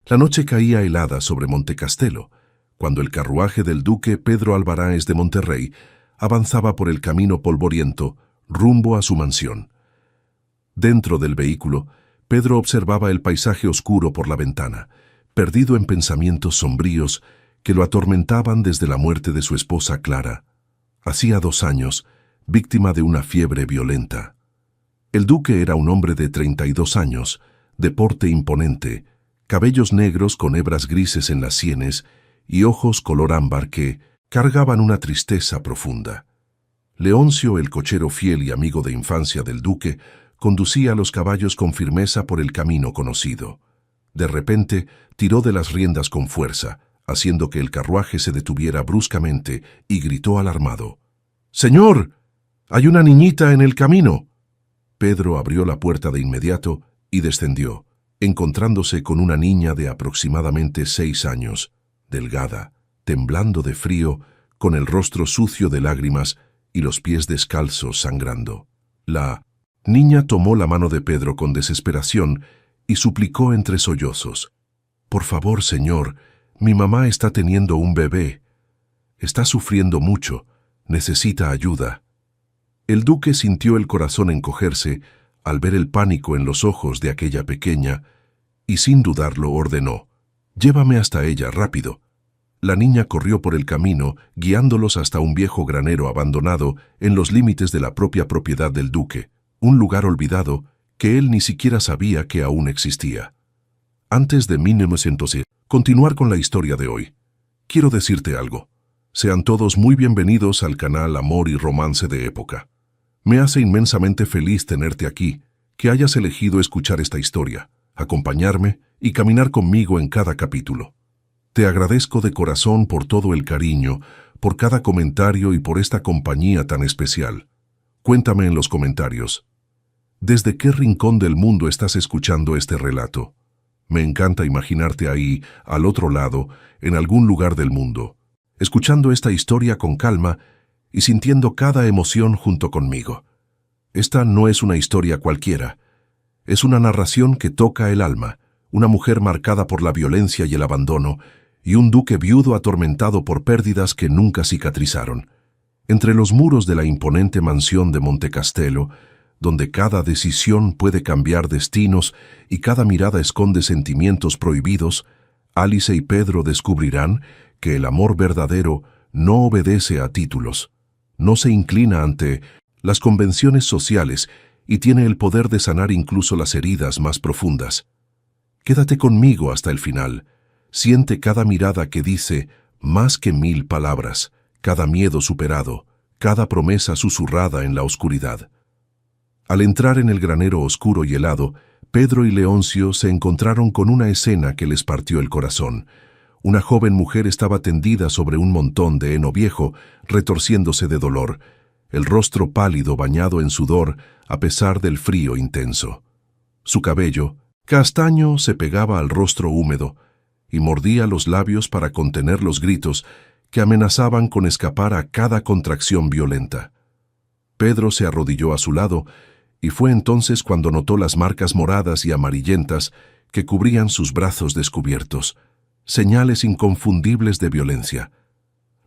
La noche caía helada sobre Montecastelo, cuando el carruaje del duque Pedro Alvaráez de Monterrey avanzaba por el camino polvoriento rumbo a su mansión. Dentro del vehículo, Pedro observaba el paisaje oscuro por la ventana, perdido en pensamientos sombríos que lo atormentaban desde la muerte de su esposa Clara, hacía 2 años, víctima de una fiebre violenta. El duque era un hombre de 32 años, de porte imponente, cabellos negros con hebras grises en las sienes y ojos color ámbar que cargaban una tristeza profunda. Leoncio, el cochero fiel y amigo de infancia del duque, conducía a los caballos con firmeza por el camino conocido. De repente, tiró de las riendas con fuerza, haciendo que el carruaje se detuviera bruscamente, y gritó alarmado: «¡Señor! ¡Hay una niñita en el camino!». Pedro abrió la puerta de inmediato y descendió, encontrándose con una niña de aproximadamente 6 años, delgada, temblando de frío, con el rostro sucio de lágrimas y los pies descalzos sangrando. La niña tomó la mano de Pedro con desesperación y suplicó entre sollozos: «Por favor, señor, mi mamá está teniendo un bebé. Está sufriendo mucho, necesita ayuda». El duque sintió el corazón encogerse al ver el pánico en los ojos de aquella pequeña y sin dudarlo ordenó: «Llévame hasta ella, rápido». La niña corrió por el camino, guiándolos hasta un viejo granero abandonado en los límites de la propia propiedad del duque, un lugar olvidado que él ni siquiera sabía que aún existía. Antes de 1900 continuar con la historia de hoy, quiero decirte algo. Sean todos muy bienvenidos al canal Amor y Romance de Época. Me hace inmensamente feliz tenerte aquí, que hayas elegido escuchar esta historia, acompañarme y caminar conmigo en cada capítulo. Te agradezco de corazón por todo el cariño, por cada comentario y por esta compañía tan especial. Cuéntame en los comentarios, ¿desde qué rincón del mundo estás escuchando este relato? Me encanta imaginarte ahí, al otro lado, en algún lugar del mundo, escuchando esta historia con calma y sintiendo cada emoción junto conmigo. Esta no es una historia cualquiera. Es una narración que toca el alma, una mujer marcada por la violencia y el abandono, y un duque viudo atormentado por pérdidas que nunca cicatrizaron. Entre los muros de la imponente mansión de Montecastelo, donde cada decisión puede cambiar destinos y cada mirada esconde sentimientos prohibidos, Alice y Pedro descubrirán que el amor verdadero no obedece a títulos, no se inclina ante las convenciones sociales y tiene el poder de sanar incluso las heridas más profundas. Quédate conmigo hasta el final. Siente cada mirada que dice más que 1000 palabras, cada miedo superado, cada promesa susurrada en la oscuridad. Al entrar en el granero oscuro y helado, Pedro y Leoncio se encontraron con una escena que les partió el corazón. Una joven mujer estaba tendida sobre un montón de heno viejo, retorciéndose de dolor, el rostro pálido bañado en sudor a pesar del frío intenso. Su cabello, castaño, se pegaba al rostro húmedo y mordía los labios para contener los gritos que amenazaban con escapar a cada contracción violenta. Pedro se arrodilló a su lado y fue entonces cuando notó las marcas moradas y amarillentas que cubrían sus brazos descubiertos, señales inconfundibles de violencia.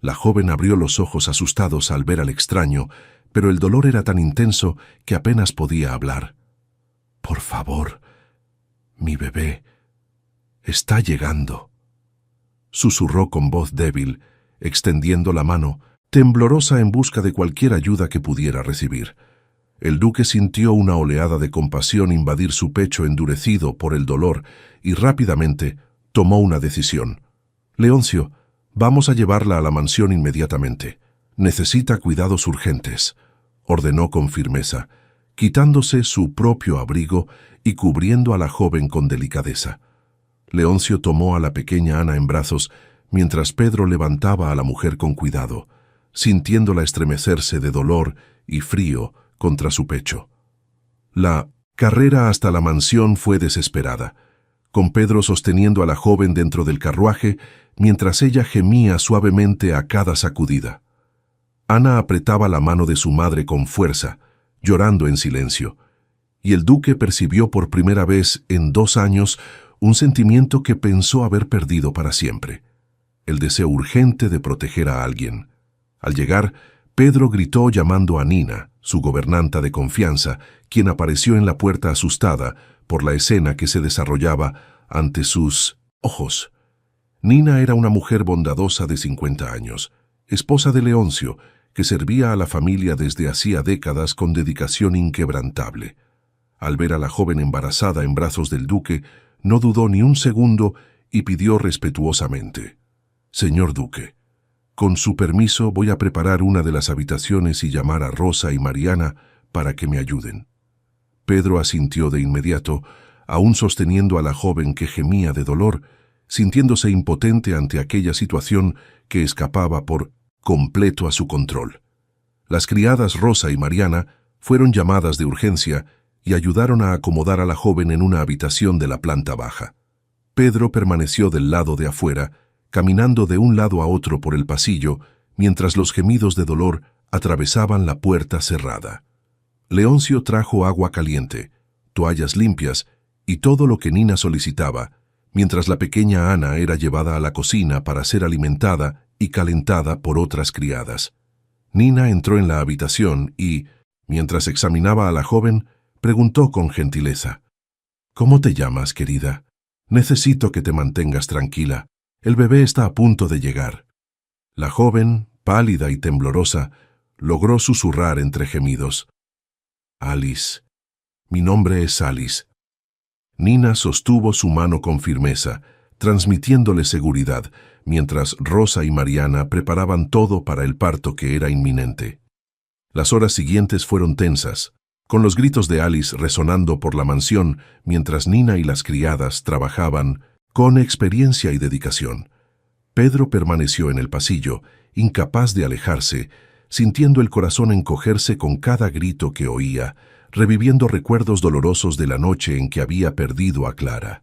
La joven abrió los ojos asustados al ver al extraño, pero el dolor era tan intenso que apenas podía hablar. «Por favor, mi bebé está llegando», susurró con voz débil, extendiendo la mano, temblorosa en busca de cualquier ayuda que pudiera recibir. El duque sintió una oleada de compasión invadir su pecho endurecido por el dolor y rápidamente tomó una decisión. «Leoncio, vamos a llevarla a la mansión inmediatamente. Necesita cuidados urgentes», ordenó con firmeza, quitándose su propio abrigo y cubriendo a la joven con delicadeza. Leoncio tomó a la pequeña Ana en brazos mientras Pedro levantaba a la mujer con cuidado, sintiéndola estremecerse de dolor y frío contra su pecho. La carrera hasta la mansión fue desesperada, con Pedro sosteniendo a la joven dentro del carruaje mientras ella gemía suavemente a cada sacudida. Ana apretaba la mano de su madre con fuerza, llorando en silencio, y el duque percibió por primera vez en 2 años un sentimiento que pensó haber perdido para siempre, el deseo urgente de proteger a alguien. Al llegar, Pedro gritó llamando a Nina, su gobernanta de confianza, quien apareció en la puerta asustada por la escena que se desarrollaba ante sus ojos. Nina era una mujer bondadosa de 50 años, esposa de Leoncio, que servía a la familia desde hacía décadas con dedicación inquebrantable. Al ver a la joven embarazada en brazos del duque, no dudó ni un segundo y pidió respetuosamente: «Señor duque, con su permiso voy a preparar una de las habitaciones y llamar a Rosa y Mariana para que me ayuden». Pedro asintió de inmediato, aún sosteniendo a la joven que gemía de dolor, sintiéndose impotente ante aquella situación que escapaba por completo a su control. Las criadas Rosa y Mariana fueron llamadas de urgencia y ayudaron a acomodar a la joven en una habitación de la planta baja. Pedro permaneció del lado de afuera, caminando de un lado a otro por el pasillo, mientras los gemidos de dolor atravesaban la puerta cerrada. Leoncio trajo agua caliente, toallas limpias y todo lo que Nina solicitaba, mientras la pequeña Ana era llevada a la cocina para ser alimentada y calentada por otras criadas. Nina entró en la habitación y, mientras examinaba a la joven, preguntó con gentileza: «¿Cómo te llamas, querida? Necesito que te mantengas tranquila. El bebé está a punto de llegar». La joven, pálida y temblorosa, logró susurrar entre gemidos: «Alice. Mi nombre es Alice». Nina sostuvo su mano con firmeza, transmitiéndole seguridad, mientras Rosa y Mariana preparaban todo para el parto que era inminente. Las horas siguientes fueron tensas, con los gritos de Alice resonando por la mansión mientras Nina y las criadas trabajaban con experiencia y dedicación. Pedro permaneció en el pasillo, incapaz de alejarse, sintiendo el corazón encogerse con cada grito que oía, reviviendo recuerdos dolorosos de la noche en que había perdido a Clara.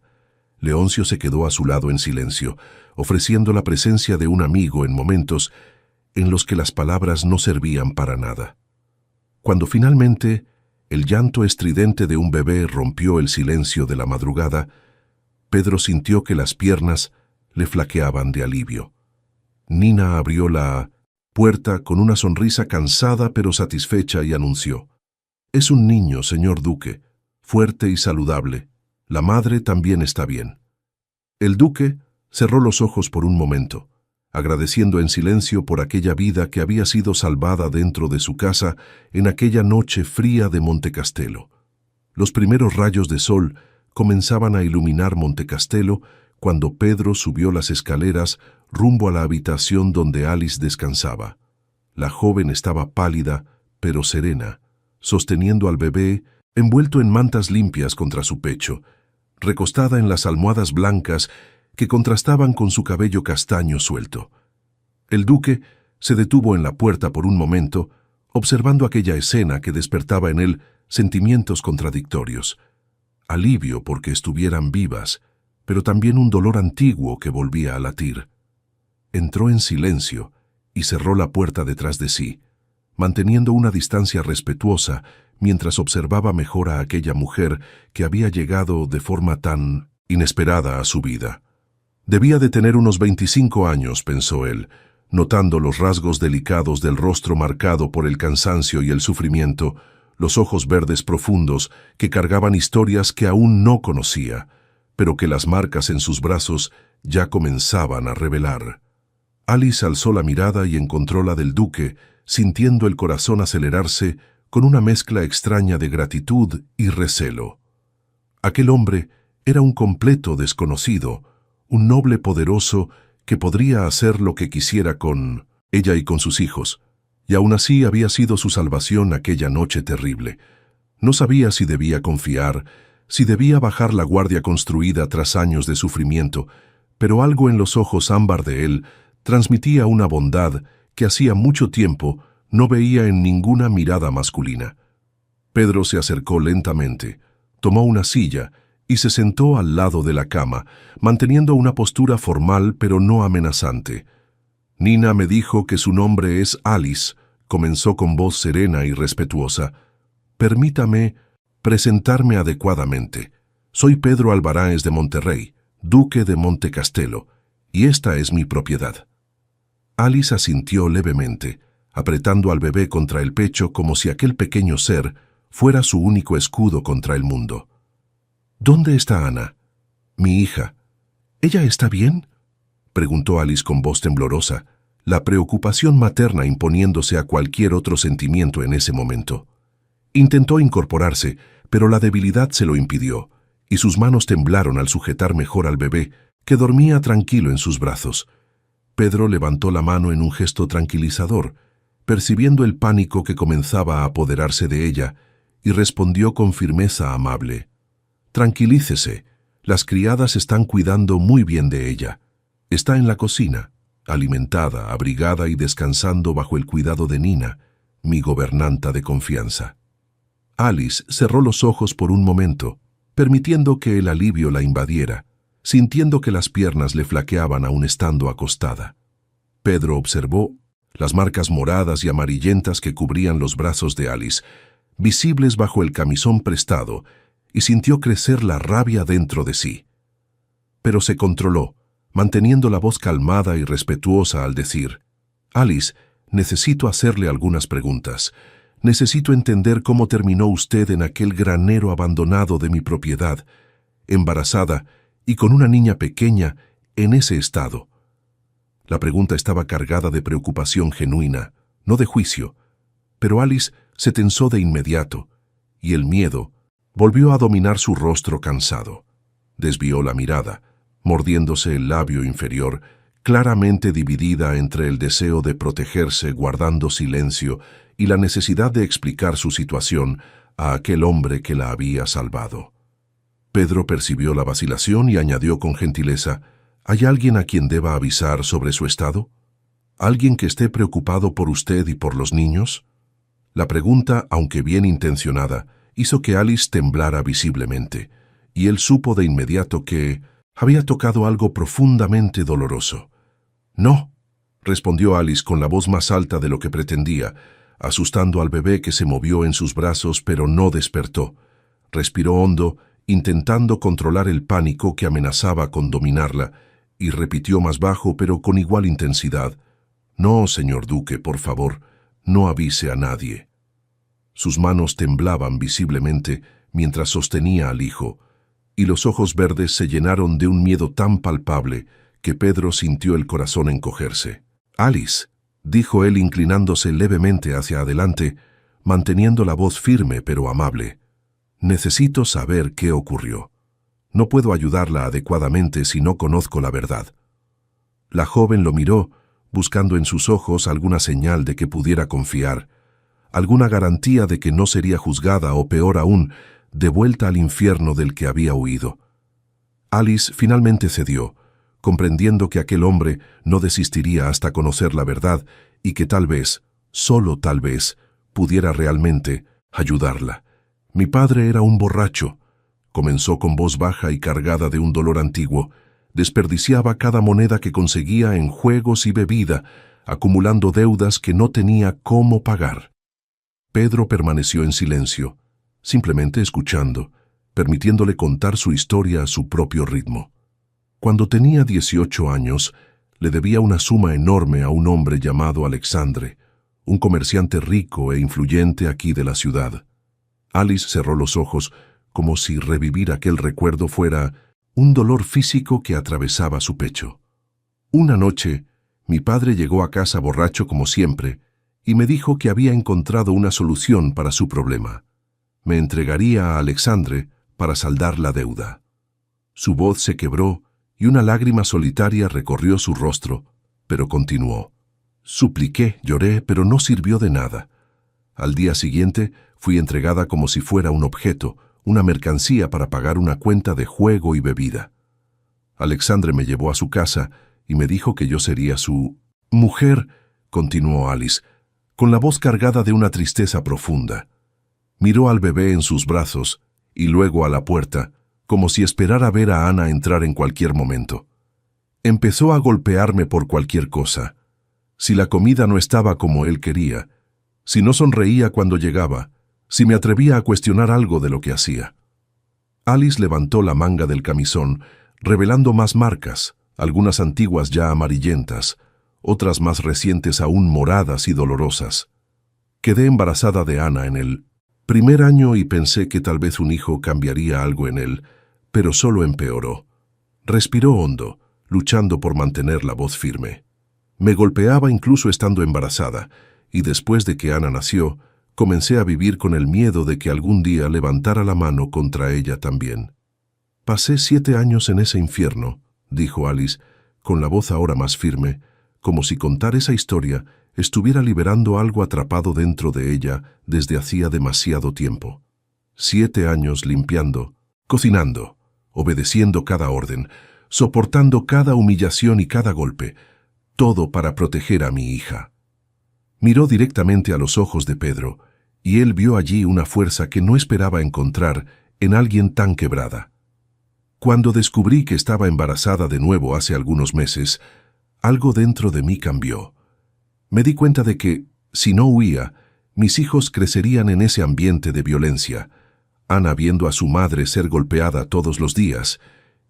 Leoncio se quedó a su lado en silencio, ofreciendo la presencia de un amigo en momentos en los que las palabras no servían para nada. Cuando finalmente el llanto estridente de un bebé rompió el silencio de la madrugada, Pedro sintió que las piernas le flaqueaban de alivio. Nina abrió la puerta con una sonrisa cansada pero satisfecha y anunció: «Es un niño, señor duque, fuerte y saludable. La madre también está bien». El duque cerró los ojos por un momento, agradeciendo en silencio por aquella vida que había sido salvada dentro de su casa en aquella noche fría de Montecastelo. Los primeros rayos de sol comenzaban a iluminar Montecastelo cuando Pedro subió las escaleras rumbo a la habitación donde Alice descansaba. La joven estaba pálida, pero serena, sosteniendo al bebé envuelto en mantas limpias contra su pecho, recostada en las almohadas blancas que contrastaban con su cabello castaño suelto. El duque se detuvo en la puerta por un momento, observando aquella escena que despertaba en él sentimientos contradictorios: alivio porque estuvieran vivas, pero también un dolor antiguo que volvía a latir. Entró en silencio y cerró la puerta detrás de sí, manteniendo una distancia respetuosa mientras observaba mejor a aquella mujer que había llegado de forma tan inesperada a su vida. Debía de tener unos 25 años, pensó él, notando los rasgos delicados del rostro marcado por el cansancio y el sufrimiento, los ojos verdes profundos que cargaban historias que aún no conocía, pero que las marcas en sus brazos ya comenzaban a revelar. Alice alzó la mirada y encontró la del duque, sintiendo el corazón acelerarse con una mezcla extraña de gratitud y recelo. Aquel hombre era un completo desconocido, un noble poderoso que podría hacer lo que quisiera con ella y con sus hijos, y aún así había sido su salvación aquella noche terrible. No sabía si debía confiar, si debía bajar la guardia construida tras años de sufrimiento, pero algo en los ojos ámbar de él transmitía una bondad que hacía mucho tiempo no veía en ninguna mirada masculina. Pedro se acercó lentamente, tomó una silla y se sentó al lado de la cama, manteniendo una postura formal pero no amenazante. «Nina me dijo que su nombre es Alice», comenzó con voz serena y respetuosa. «Permítame presentarme adecuadamente. Soy Pedro Albaráez de Monterrey, duque de Montecastelo, y esta es mi propiedad. Alice asintió levemente, apretando al bebé contra el pecho como si aquel pequeño ser fuera su único escudo contra el mundo. ¿Dónde está Ana? Mi hija. ¿Ella está bien?, preguntó Alice con voz temblorosa, la preocupación materna imponiéndose a cualquier otro sentimiento en ese momento. Intentó incorporarse, pero la debilidad se lo impidió, y sus manos temblaron al sujetar mejor al bebé, que dormía tranquilo en sus brazos. Pedro levantó la mano en un gesto tranquilizador, percibiendo el pánico que comenzaba a apoderarse de ella, y respondió con firmeza amable. Tranquilícese, las criadas están cuidando muy bien de ella. Está en la cocina, alimentada, abrigada y descansando bajo el cuidado de Nina, mi gobernanta de confianza. Alice cerró los ojos por un momento, permitiendo que el alivio la invadiera, sintiendo que las piernas le flaqueaban aún estando acostada. Pedro observó las marcas moradas y amarillentas que cubrían los brazos de Alice, visibles bajo el camisón prestado, y sintió crecer la rabia dentro de sí. Pero se controló, manteniendo la voz calmada y respetuosa al decir: «Alice, necesito hacerle algunas preguntas. Necesito entender cómo terminó usted en aquel granero abandonado de mi propiedad, embarazada y con una niña pequeña en ese estado». La pregunta estaba cargada de preocupación genuina, no de juicio, pero Alice se tensó de inmediato, y el miedo volvió a dominar su rostro cansado. Desvió la mirada, mordiéndose el labio inferior, claramente dividida entre el deseo de protegerse guardando silencio y la necesidad de explicar su situación a aquel hombre que la había salvado. Pedro percibió la vacilación y añadió con gentileza: «¿Hay alguien a quien deba avisar sobre su estado? ¿Alguien que esté preocupado por usted y por los niños?». La pregunta, aunque bien intencionada, hizo que Alice temblara visiblemente, y él supo de inmediato que había tocado algo profundamente doloroso. «No», respondió Alice con la voz más alta de lo que pretendía, asustando al bebé que se movió en sus brazos pero no despertó. Respiró hondo, intentando controlar el pánico que amenazaba con dominarla, y repitió más bajo pero con igual intensidad: «No, señor duque, por favor, no avise a nadie». Sus manos temblaban visiblemente mientras sostenía al hijo, y los ojos verdes se llenaron de un miedo tan palpable que Pedro sintió el corazón encogerse. «Alice», dijo él inclinándose levemente hacia adelante, manteniendo la voz firme pero amable, «necesito saber qué ocurrió. No puedo ayudarla adecuadamente si no conozco la verdad». La joven lo miró, buscando en sus ojos alguna señal de que pudiera confiar, alguna garantía de que no sería juzgada o, peor aún, devuelta al infierno del que había huido. Alice finalmente cedió, comprendiendo que aquel hombre no desistiría hasta conocer la verdad y que tal vez, solo tal vez, pudiera realmente ayudarla. «Mi padre era un borracho», comenzó con voz baja y cargada de un dolor antiguo. «Desperdiciaba cada moneda que conseguía en juegos y bebida, acumulando deudas que no tenía cómo pagar». Pedro permaneció en silencio, simplemente escuchando, permitiéndole contar su historia a su propio ritmo. Cuando tenía 18 años, le debía una suma enorme a un hombre llamado Alexandre, un comerciante rico e influyente aquí de la ciudad. Alice cerró los ojos, como si revivir aquel recuerdo fuera un dolor físico que atravesaba su pecho. Una noche, mi padre llegó a casa borracho como siempre, y me dijo que había encontrado una solución para su problema. Me entregaría a Alexandre para saldar la deuda. Su voz se quebró y una lágrima solitaria recorrió su rostro, pero continuó. Supliqué, lloré, pero no sirvió de nada. Al día siguiente fui entregada como si fuera un objeto, una mercancía para pagar una cuenta de juego y bebida. Alexandre me llevó a su casa y me dijo que yo sería su mujer, continuó Alice, con la voz cargada de una tristeza profunda. Miró al bebé en sus brazos y luego a la puerta, como si esperara ver a Ana entrar en cualquier momento. Empezó a golpearme por cualquier cosa. Si la comida no estaba como él quería, si no sonreía cuando llegaba, si me atrevía a cuestionar algo de lo que hacía. Alice levantó la manga del camisón, revelando más marcas, algunas antiguas ya amarillentas, otras más recientes aún moradas y dolorosas. Quedé embarazada de Ana en el primer año y pensé que tal vez un hijo cambiaría algo en él, pero solo empeoró. Respiró hondo, luchando por mantener la voz firme. Me golpeaba incluso estando embarazada, y después de que Ana nació, comencé a vivir con el miedo de que algún día levantara la mano contra ella también. Pasé 7 años en ese infierno, dijo Alice, con la voz ahora más firme, como si contar esa historia estuviera liberando algo atrapado dentro de ella desde hacía demasiado tiempo. 7 años limpiando, cocinando, obedeciendo cada orden, soportando cada humillación y cada golpe, todo para proteger a mi hija. Miró directamente a los ojos de Pedro, y él vio allí una fuerza que no esperaba encontrar en alguien tan quebrada. Cuando descubrí que estaba embarazada de nuevo hace algunos meses, algo dentro de mí cambió. Me di cuenta de que, si no huía, mis hijos crecerían en ese ambiente de violencia, Ana viendo a su madre ser golpeada todos los días,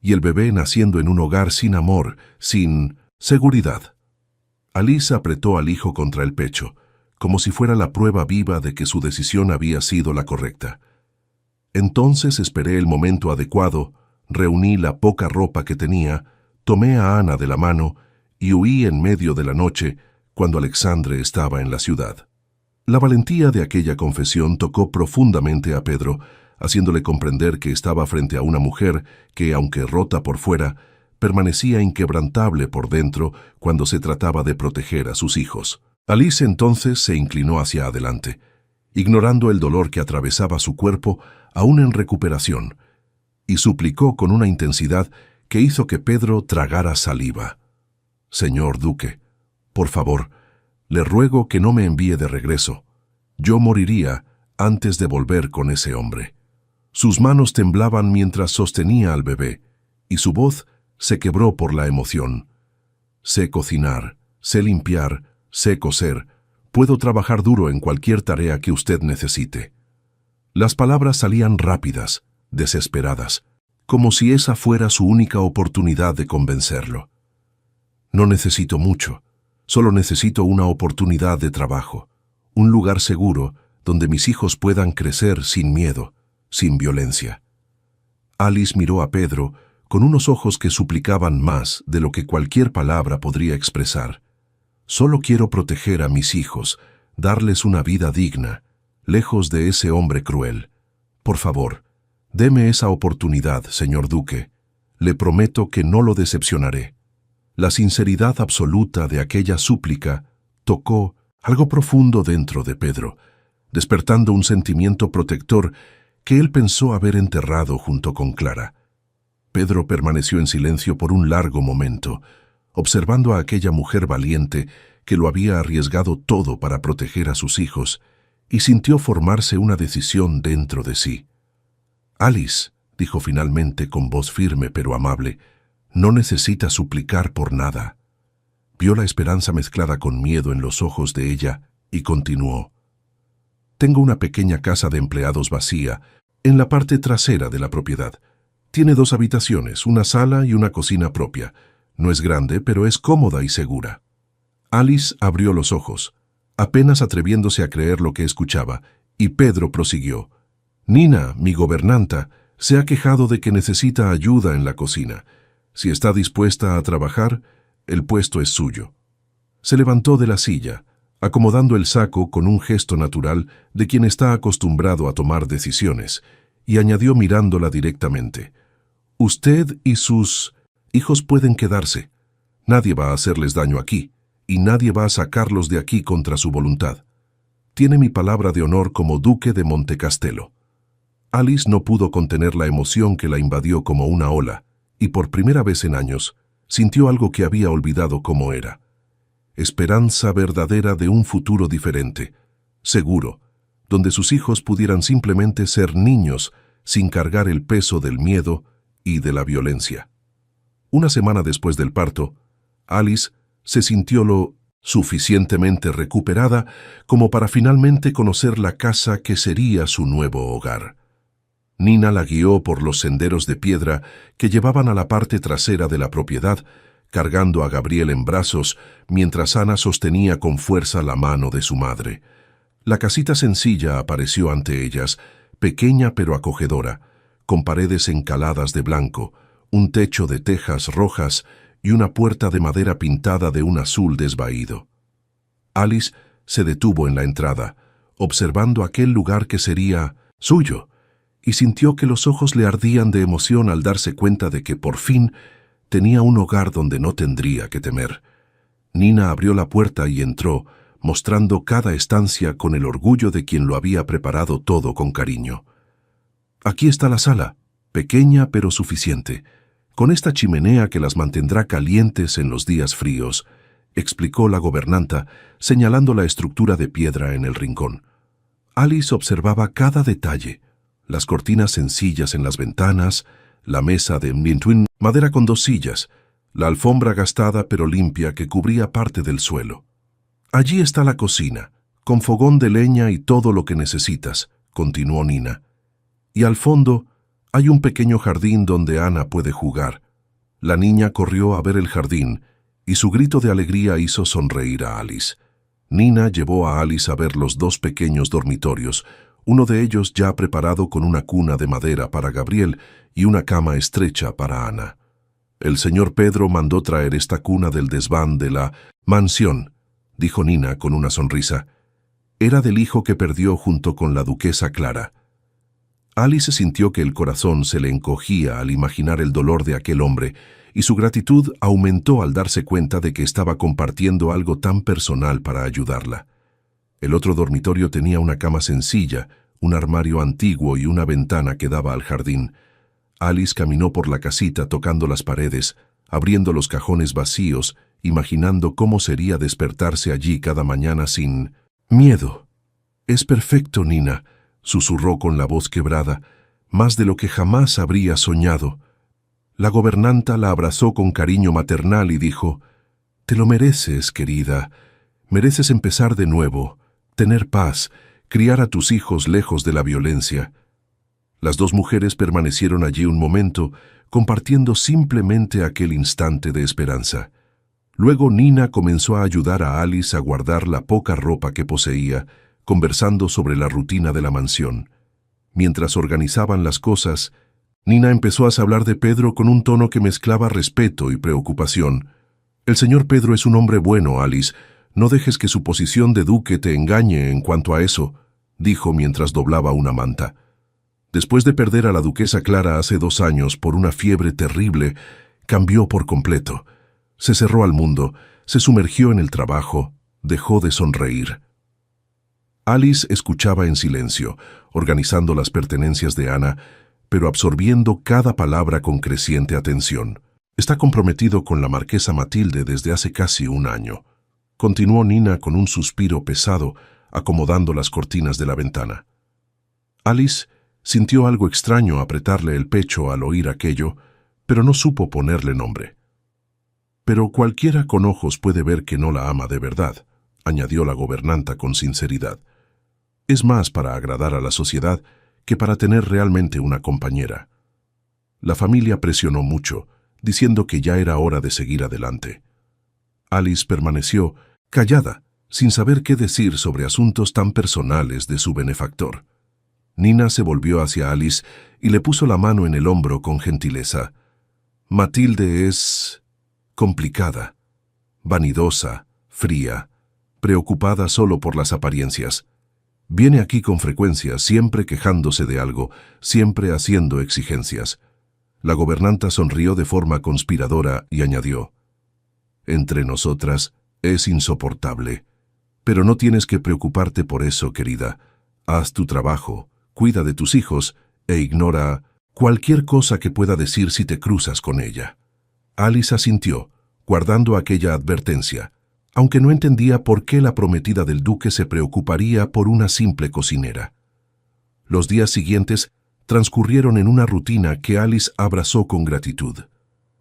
y el bebé naciendo en un hogar sin amor, sin seguridad. Alice apretó al hijo contra el pecho, como si fuera la prueba viva de que su decisión había sido la correcta. Entonces esperé el momento adecuado, reuní la poca ropa que tenía, tomé a Ana de la mano y huí en medio de la noche cuando Alexandre estaba en la ciudad. La valentía de aquella confesión tocó profundamente a Pedro, haciéndole comprender que estaba frente a una mujer que, aunque rota por fuera, permanecía inquebrantable por dentro cuando se trataba de proteger a sus hijos. Alice entonces se inclinó hacia adelante, ignorando el dolor que atravesaba su cuerpo aún en recuperación, y suplicó con una intensidad que hizo que Pedro tragara saliva. «Señor duque, por favor, le ruego que no me envíe de regreso. Yo moriría antes de volver con ese hombre». Sus manos temblaban mientras sostenía al bebé, y su voz se quebró por la emoción. «Sé cocinar, sé limpiar, sé coser. Puedo trabajar duro en cualquier tarea que usted necesite». Las palabras salían rápidas, desesperadas, como si esa fuera su única oportunidad de convencerlo. «No necesito mucho, solo necesito una oportunidad de trabajo, un lugar seguro donde mis hijos puedan crecer sin miedo, sin violencia». Alice miró a Pedro con unos ojos que suplicaban más de lo que cualquier palabra podría expresar. «Solo quiero proteger a mis hijos, darles una vida digna, lejos de ese hombre cruel. Por favor, deme esa oportunidad, señor duque. Le prometo que no lo decepcionaré». La sinceridad absoluta de aquella súplica tocó algo profundo dentro de Pedro, despertando un sentimiento protector que él pensó haber enterrado junto con Clara. Pedro permaneció en silencio por un largo momento, observando a aquella mujer valiente que lo había arriesgado todo para proteger a sus hijos, y sintió formarse una decisión dentro de sí. «Alice», dijo finalmente con voz firme pero amable, «no necesita suplicar por nada». Vio la esperanza mezclada con miedo en los ojos de ella y continuó. «Tengo una pequeña casa de empleados vacía en la parte trasera de la propiedad. Tiene 2 habitaciones, una sala y una cocina propia. No es grande, pero es cómoda y segura». Alice abrió los ojos, apenas atreviéndose a creer lo que escuchaba, y Pedro prosiguió. «Nina, mi gobernanta, se ha quejado de que necesita ayuda en la cocina. Si está dispuesta a trabajar, el puesto es suyo». Se levantó de la silla, acomodando el saco con un gesto natural de quien está acostumbrado a tomar decisiones, y añadió mirándola directamente. «Usted y sus hijos pueden quedarse. Nadie va a hacerles daño aquí, y nadie va a sacarlos de aquí contra su voluntad. Tiene mi palabra de honor como duque de Montecastelo». Alice no pudo contener la emoción que la invadió como una ola, y por primera vez en años, sintió algo que había olvidado cómo era. Esperanza verdadera de un futuro diferente, seguro, donde sus hijos pudieran simplemente ser niños sin cargar el peso del miedo y de la violencia. Una semana después del parto, Alice se sintió lo suficientemente recuperada como para finalmente conocer la casa que sería su nuevo hogar. Nina la guió por los senderos de piedra que llevaban a la parte trasera de la propiedad, cargando a Gabriel en brazos, mientras Ana sostenía con fuerza la mano de su madre. La casita sencilla apareció ante ellas, pequeña pero acogedora, con paredes encaladas de blanco, un techo de tejas rojas y una puerta de madera pintada de un azul desvaído. Alice se detuvo en la entrada, observando aquel lugar que sería suyo, y sintió que los ojos le ardían de emoción al darse cuenta de que por fin tenía un hogar donde no tendría que temer. Nina abrió la puerta y entró, mostrando cada estancia con el orgullo de quien lo había preparado todo con cariño. Aquí está la sala, pequeña pero suficiente, con esta chimenea que las mantendrá calientes en los días fríos, explicó la gobernanta, señalando la estructura de piedra en el rincón. Alice observaba cada detalle, las cortinas sencillas en las ventanas, la mesa de Mintwin, madera con 2 sillas, la alfombra gastada pero limpia que cubría parte del suelo. Allí está la cocina, con fogón de leña y todo lo que necesitas, continuó Nina. Y al fondo hay un pequeño jardín donde Ana puede jugar. La niña corrió a ver el jardín, y su grito de alegría hizo sonreír a Alice. Nina llevó a Alice a ver los 2 pequeños dormitorios, uno de ellos ya preparado con una cuna de madera para Gabriel y una cama estrecha para Ana. El señor Pedro mandó traer esta cuna del desván de la mansión, dijo Nina con una sonrisa. Era del hijo que perdió junto con la duquesa Clara. Alice sintió que el corazón se le encogía al imaginar el dolor de aquel hombre, y su gratitud aumentó al darse cuenta de que estaba compartiendo algo tan personal para ayudarla. El otro dormitorio tenía una cama sencilla, un armario antiguo y una ventana que daba al jardín. Alice caminó por la casita tocando las paredes, abriendo los cajones vacíos, imaginando cómo sería despertarse allí cada mañana sin miedo. «Es perfecto, Nina», susurró con la voz quebrada, «más de lo que jamás habría soñado». La gobernanta la abrazó con cariño maternal y dijo, «Te lo mereces, querida. Mereces empezar de nuevo, tener paz, criar a tus hijos lejos de la violencia». Las 2 mujeres permanecieron allí un momento, compartiendo simplemente aquel instante de esperanza. Luego Nina comenzó a ayudar a Alice a guardar la poca ropa que poseía, conversando sobre la rutina de la mansión. Mientras organizaban las cosas, Nina empezó a hablar de Pedro con un tono que mezclaba respeto y preocupación. «El señor Pedro es un hombre bueno, Alice. No dejes que su posición de duque te engañe en cuanto a eso», dijo mientras doblaba una manta. Después de perder a la duquesa Clara hace 2 años por una fiebre terrible, cambió por completo. Se cerró al mundo, se sumergió en el trabajo, dejó de sonreír. Alice escuchaba en silencio, organizando las pertenencias de Ana, pero absorbiendo cada palabra con creciente atención. «Está comprometido con la marquesa Matilde desde hace casi 1 año», continuó Nina con un suspiro pesado, acomodando las cortinas de la ventana. Alice sintió algo extraño apretarle el pecho al oír aquello, pero no supo ponerle nombre. «Pero cualquiera con ojos puede ver que no la ama de verdad», añadió la gobernanta con sinceridad. «Es más para agradar a la sociedad que para tener realmente una compañera». La familia presionó mucho, diciendo que ya era hora de seguir adelante. Alice permaneció callada, sin saber qué decir sobre asuntos tan personales de su benefactor. Nina se volvió hacia Alice y le puso la mano en el hombro con gentileza. «Matilde es complicada, vanidosa, fría, preocupada solo por las apariencias. Viene aquí con frecuencia, siempre quejándose de algo, siempre haciendo exigencias». La gobernanta sonrió de forma conspiradora y añadió, «Entre nosotras es insoportable. Pero no tienes que preocuparte por eso, querida. Haz tu trabajo, cuida de tus hijos e ignora cualquier cosa que pueda decir si te cruzas con ella». Alice asintió, guardando aquella advertencia, aunque no entendía por qué la prometida del duque se preocuparía por una simple cocinera. Los días siguientes transcurrieron en una rutina que Alice abrazó con gratitud.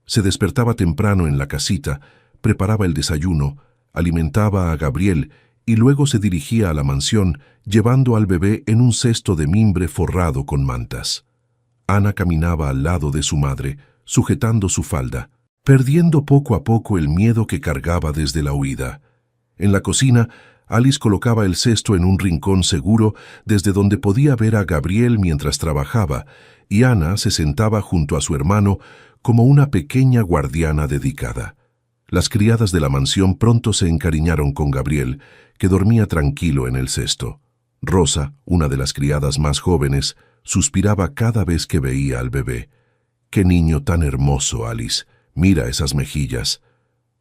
Se despertaba temprano en la casita, preparaba el desayuno, alimentaba a Gabriel y luego se dirigía a la mansión llevando al bebé en un cesto de mimbre forrado con mantas. Ana caminaba al lado de su madre, sujetando su falda, perdiendo poco a poco el miedo que cargaba desde la huida. En la cocina, Alice colocaba el cesto en un rincón seguro desde donde podía ver a Gabriel mientras trabajaba, y Ana se sentaba junto a su hermano como una pequeña guardiana dedicada. Las criadas de la mansión pronto se encariñaron con Gabriel, que dormía tranquilo en el cesto. Rosa, una de las criadas más jóvenes, suspiraba cada vez que veía al bebé. «¡Qué niño tan hermoso, Alice! Mira esas mejillas».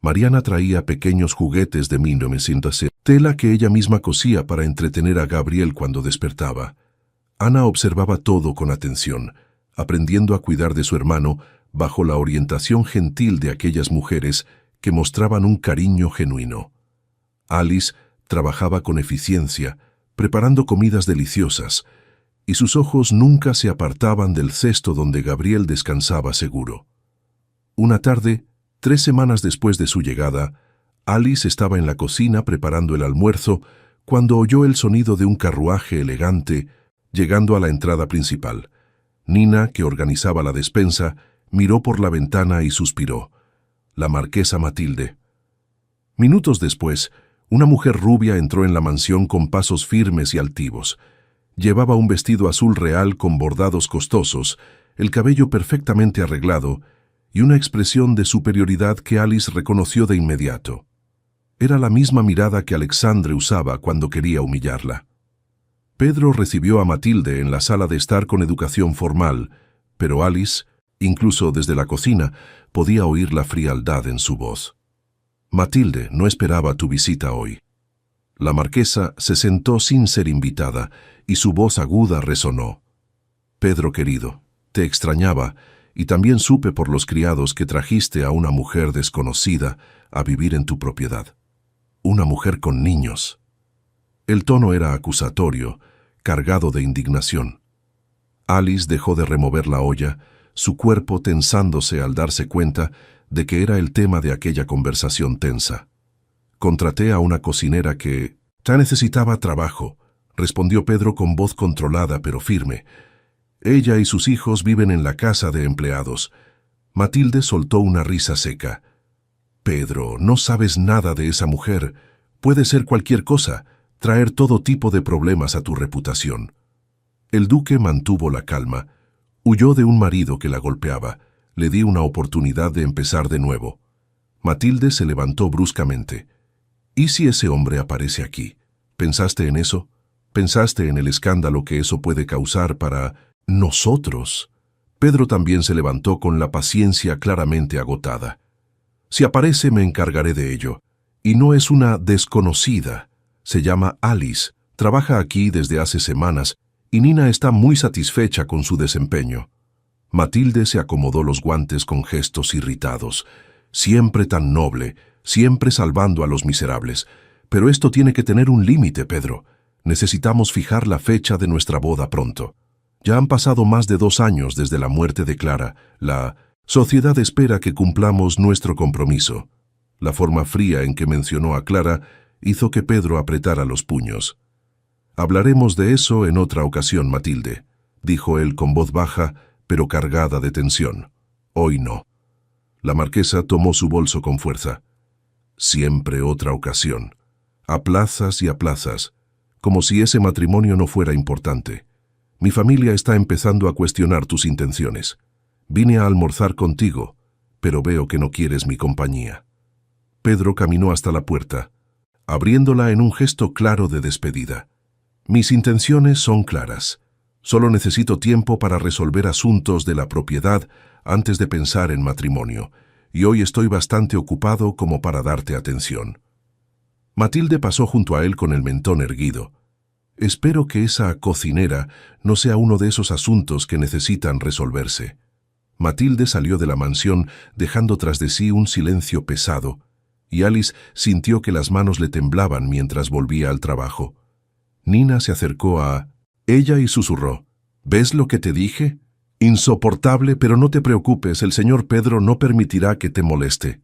Mariana traía pequeños juguetes de 1900, tela que ella misma cosía para entretener a Gabriel cuando despertaba. Ana observaba todo con atención, aprendiendo a cuidar de su hermano bajo la orientación gentil de aquellas mujeres que mostraban un cariño genuino. Alice trabajaba con eficiencia, preparando comidas deliciosas, y sus ojos nunca se apartaban del cesto donde Gabriel descansaba seguro. Una tarde, 3 semanas después de su llegada, Alice estaba en la cocina preparando el almuerzo cuando oyó el sonido de un carruaje elegante llegando a la entrada principal. Nina, que organizaba la despensa, miró por la ventana y suspiró. La marquesa Matilde. Minutos después, una mujer rubia entró en la mansión con pasos firmes y altivos. Llevaba un vestido azul real con bordados costosos, el cabello perfectamente arreglado y una expresión de superioridad que Alice reconoció de inmediato. Era la misma mirada que Alexandre usaba cuando quería humillarla. Pedro recibió a Matilde en la sala de estar con educación formal, pero Alice, incluso desde la cocina, podía oír la frialdad en su voz. «Matilde, no esperaba tu visita hoy». La marquesa se sentó sin ser invitada, y su voz aguda resonó. «Pedro querido, te extrañaba, y también supe por los criados que trajiste a una mujer desconocida a vivir en tu propiedad. Una mujer con niños». El tono era acusatorio, cargado de indignación. Alice dejó de remover la olla, su cuerpo tensándose al darse cuenta de que era el tema de aquella conversación tensa. «Contraté a una cocinera que ya necesitaba trabajo», respondió Pedro con voz controlada pero firme. «Ella y sus hijos viven en la casa de empleados». Matilde soltó una risa seca. «Pedro, no sabes nada de esa mujer. Puede ser cualquier cosa, traer todo tipo de problemas a tu reputación». El duque mantuvo la calma. Huyó de un marido que la golpeaba. Le di una oportunidad de empezar de nuevo. Matilde se levantó bruscamente. «¿Y si ese hombre aparece aquí? ¿Pensaste en eso? ¿Pensaste en el escándalo que eso puede causar para nosotros?» Pedro también se levantó con la paciencia claramente agotada. «Si aparece, me encargaré de ello. Y no es una desconocida. Se llama Alice, trabaja aquí desde hace semanas, y Nina está muy satisfecha con su desempeño». Matilde se acomodó los guantes con gestos irritados. «Siempre tan noble, siempre salvando a los miserables. Pero esto tiene que tener un límite, Pedro. Necesitamos fijar la fecha de nuestra boda pronto. Ya han pasado más de 2 años desde la muerte de Clara. La sociedad espera que cumplamos nuestro compromiso». La forma fría en que mencionó a Clara hizo que Pedro apretara los puños. «Hablaremos de eso en otra ocasión, Matilde», dijo él con voz baja, pero cargada de tensión. «Hoy no». La marquesa tomó su bolso con fuerza. «Siempre otra ocasión. Aplazas y aplazas, como si ese matrimonio no fuera importante. Mi familia está empezando a cuestionar tus intenciones. Vine a almorzar contigo, pero veo que no quieres mi compañía». Pedro caminó hasta la puerta, abriéndola en un gesto claro de despedida. «Mis intenciones son claras. Solo necesito tiempo para resolver asuntos de la propiedad antes de pensar en matrimonio, y hoy estoy bastante ocupado como para darte atención». Matilde pasó junto a él con el mentón erguido. «Espero que esa cocinera no sea uno de esos asuntos que necesitan resolverse». Matilde salió de la mansión dejando tras de sí un silencio pesado, y Alice sintió que las manos le temblaban mientras volvía al trabajo. Nina se acercó a ella y susurró: «¿Ves lo que te dije? Insoportable, pero no te preocupes, el señor Pedro no permitirá que te moleste».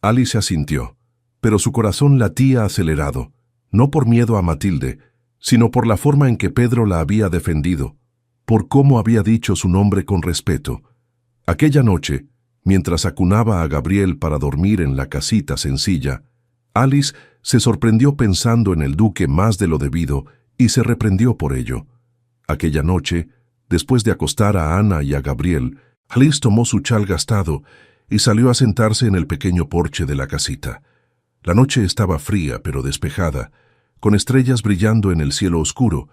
Alice asintió, pero su corazón latía acelerado, no por miedo a Matilde, sino por la forma en que Pedro la había defendido. por cómo había dicho su nombre con respeto. Aquella noche, mientras acunaba a Gabriel para dormir en la casita sencilla, Alice se sorprendió pensando en el duque más de lo debido y se reprendió por ello. Aquella noche, después de acostar a Ana y a Gabriel, Alice tomó su chal gastado y salió a sentarse en el pequeño porche de la casita. La noche estaba fría pero despejada, con estrellas brillando en el cielo oscuro,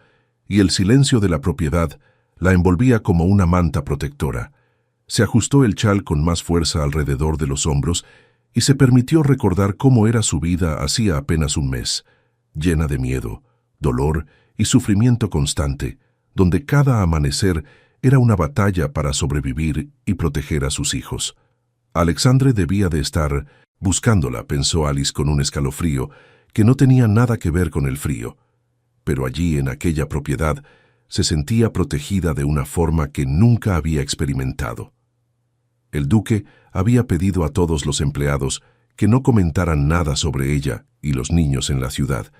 y el silencio de la propiedad la envolvía como una manta protectora. Se ajustó el chal con más fuerza alrededor de los hombros y se permitió recordar cómo era su vida hacía apenas un mes, llena de miedo, dolor y sufrimiento constante, donde cada amanecer era una batalla para sobrevivir y proteger a sus hijos. Alexandre debía de estar buscándola, pensó Alice con un escalofrío que no tenía nada que ver con el frío. Pero allí, en aquella propiedad, se sentía protegida de una forma que nunca había experimentado. El duque había pedido a todos los empleados que no comentaran nada sobre ella y los niños en la ciudad,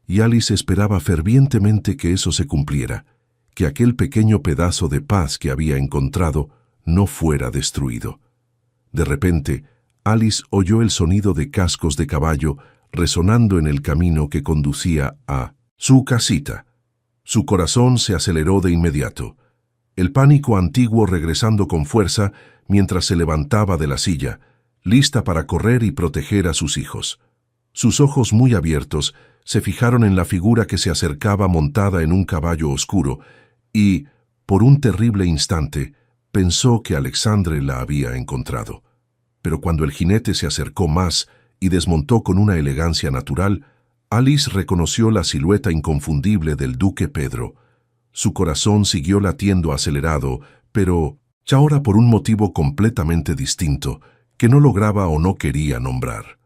y Alice esperaba fervientemente que eso se cumpliera, que aquel pequeño pedazo de paz que había encontrado no fuera destruido. De repente, Alice oyó el sonido de cascos de caballo resonando en el camino que conducía a su casita. Su corazón se aceleró de inmediato. El pánico antiguo regresando con fuerza mientras se levantaba de la silla, lista para correr y proteger a sus hijos. Sus ojos muy abiertos se fijaron en la figura que se acercaba montada en un caballo oscuro y, por un terrible instante, pensó que Alexandre la había encontrado. Pero cuando el jinete se acercó más y desmontó con una elegancia natural, Alice reconoció la silueta inconfundible del duque Pedro. Su corazón siguió latiendo acelerado, pero ahora por un motivo completamente distinto, que no lograba o no quería nombrar.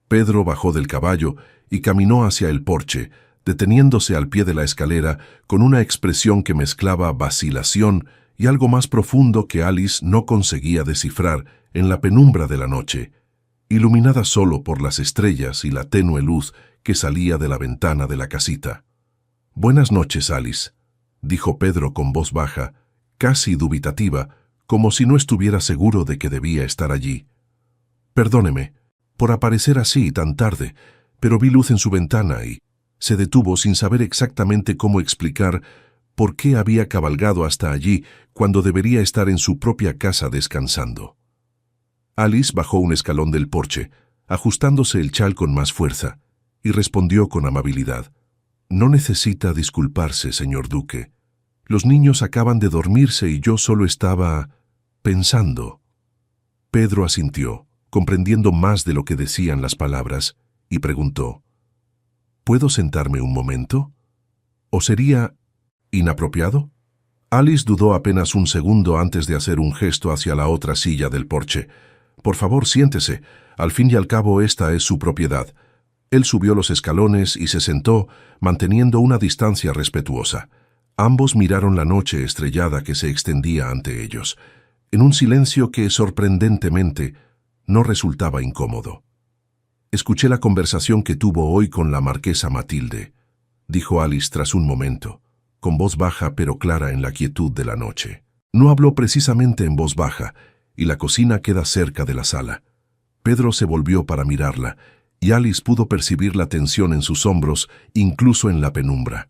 Pedro bajó del caballo y caminó hacia el porche, deteniéndose al pie de la escalera con una expresión que mezclaba vacilación y algo más profundo que Alice no conseguía descifrar en la penumbra de la noche, iluminada solo por las estrellas y la tenue luz que salía de la ventana de la casita. «Buenas noches, Alice», dijo Pedro con voz baja, casi dubitativa, como si no estuviera seguro de que debía estar allí. «Perdóneme por aparecer así tan tarde, pero vi luz en su ventana y…» Se detuvo sin saber exactamente cómo explicar por qué había cabalgado hasta allí cuando debería estar en su propia casa descansando. Alice bajó un escalón del porche, ajustándose el chal con más fuerza, y respondió con amabilidad. «No necesita disculparse, señor duque. Los niños acaban de dormirse y yo solo estaba… pensando». Pedro asintió, comprendiendo más de lo que decían las palabras, y preguntó, «¿Puedo sentarme un momento? ¿O sería inapropiado?» Alice dudó apenas un segundo antes de hacer un gesto hacia la otra silla del porche. «Por favor, siéntese. Al fin y al cabo esta es su propiedad». Él subió los escalones y se sentó, manteniendo una distancia respetuosa. Ambos miraron la noche estrellada que se extendía ante ellos, en un silencio que, sorprendentemente, no resultaba incómodo. «Escuché la conversación que tuvo hoy con la marquesa Matilde», dijo Alice tras un momento, con voz baja pero clara en la quietud de la noche. No habló precisamente en voz baja, y la cocina queda cerca de la sala. Pedro se volvió para mirarla, y Alice pudo percibir la tensión en sus hombros, incluso en la penumbra.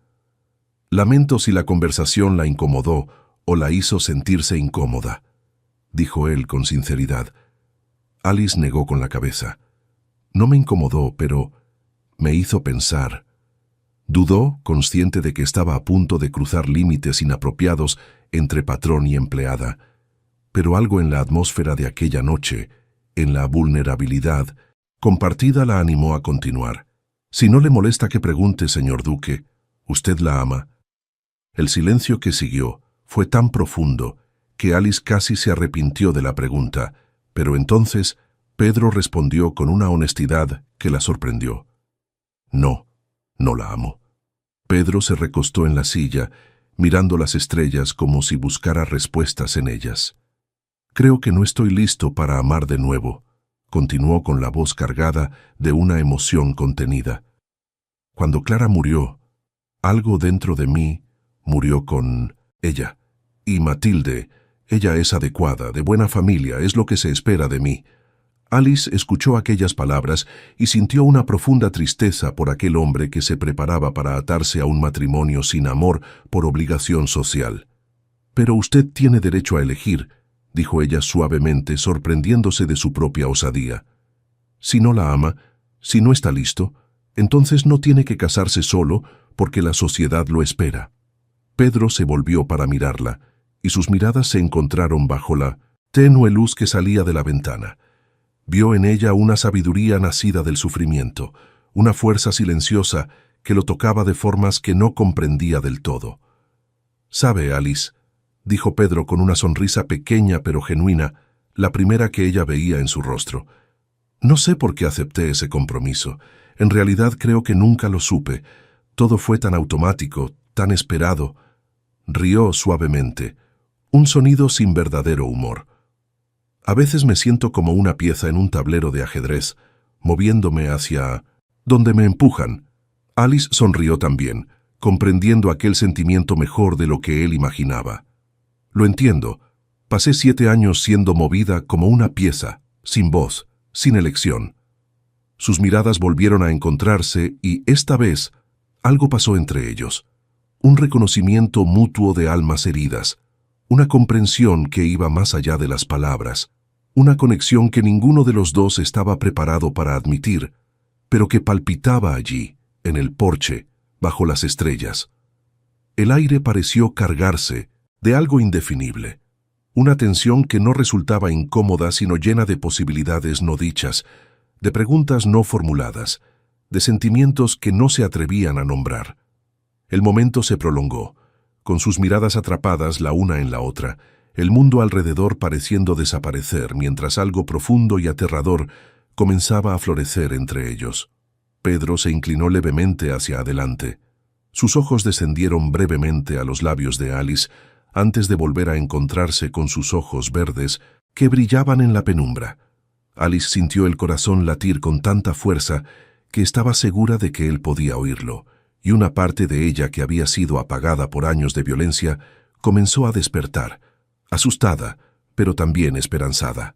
Lamento si la conversación la incomodó o la hizo sentirse incómoda, dijo él con sinceridad. Alice negó con la cabeza. No me incomodó, pero me hizo pensar. Dudó, consciente de que estaba a punto de cruzar límites inapropiados entre patrón y empleada, pero algo en la atmósfera de aquella noche, en la vulnerabilidad compartida, la animó a continuar. «Si no le molesta que pregunte, señor duque, ¿usted la ama?» El silencio que siguió fue tan profundo que Alice casi se arrepintió de la pregunta, pero entonces Pedro respondió con una honestidad que la sorprendió. «No, no la amo». Pedro se recostó en la silla, mirando las estrellas como si buscara respuestas en ellas. «Creo que no estoy listo para amar de nuevo», continuó con la voz cargada de una emoción contenida. «Cuando Clara murió, algo dentro de mí murió con ella. Y Matilde, ella es adecuada, de buena familia, es lo que se espera de mí. Alice escuchó aquellas palabras y sintió una profunda tristeza por aquel hombre que se preparaba para atarse a un matrimonio sin amor por obligación social. «Pero usted tiene derecho a elegir», dijo ella suavemente, sorprendiéndose de su propia osadía. «Si no la ama, si no está listo, entonces no tiene que casarse solo porque la sociedad lo espera». Pedro se volvió para mirarla, y sus miradas se encontraron bajo la tenue luz que salía de la ventana. Vio en ella una sabiduría nacida del sufrimiento, una fuerza silenciosa que lo tocaba de formas que no comprendía del todo. «¿Sabe, Alice?», dijo Pedro con una sonrisa pequeña pero genuina, la primera que ella veía en su rostro. «No sé por qué acepté ese compromiso. En realidad creo que nunca lo supe. Todo fue tan automático, tan esperado». Rió suavemente, un sonido sin verdadero humor. «A veces me siento como una pieza en un tablero de ajedrez, moviéndome hacia donde me empujan». Alice sonrió también, comprendiendo aquel sentimiento mejor de lo que él imaginaba. «Lo entiendo. Pasé 7 años siendo movida como una pieza, sin voz, sin elección». Sus miradas volvieron a encontrarse y, esta vez, algo pasó entre ellos. Un reconocimiento mutuo de almas heridas, una comprensión que iba más allá de las palabras, una conexión que ninguno de los dos estaba preparado para admitir, pero que palpitaba allí, en el porche, bajo las estrellas. El aire pareció cargarse de algo indefinible, una tensión que no resultaba incómoda sino llena de posibilidades no dichas, de preguntas no formuladas, de sentimientos que no se atrevían a nombrar. El momento se prolongó, con sus miradas atrapadas la una en la otra, el mundo alrededor pareciendo desaparecer mientras algo profundo y aterrador comenzaba a florecer entre ellos. Pedro se inclinó levemente hacia adelante. Sus ojos descendieron brevemente a los labios de Alice antes de volver a encontrarse con sus ojos verdes que brillaban en la penumbra. Alice sintió el corazón latir con tanta fuerza que estaba segura de que él podía oírlo, y una parte de ella que había sido apagada por años de violencia comenzó a despertar, asustada, pero también esperanzada.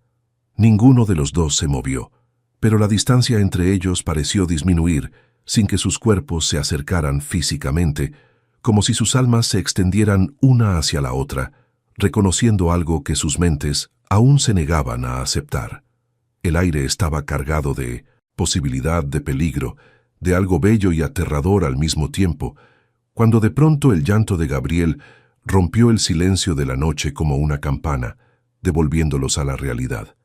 Ninguno de los dos se movió, pero la distancia entre ellos pareció disminuir sin que sus cuerpos se acercaran físicamente, como si sus almas se extendieran una hacia la otra, reconociendo algo que sus mentes aún se negaban a aceptar. El aire estaba cargado de posibilidad de peligro, de algo bello y aterrador al mismo tiempo, cuando de pronto el llanto de Gabriel rompió el silencio de la noche como una campana, devolviéndolos a la realidad.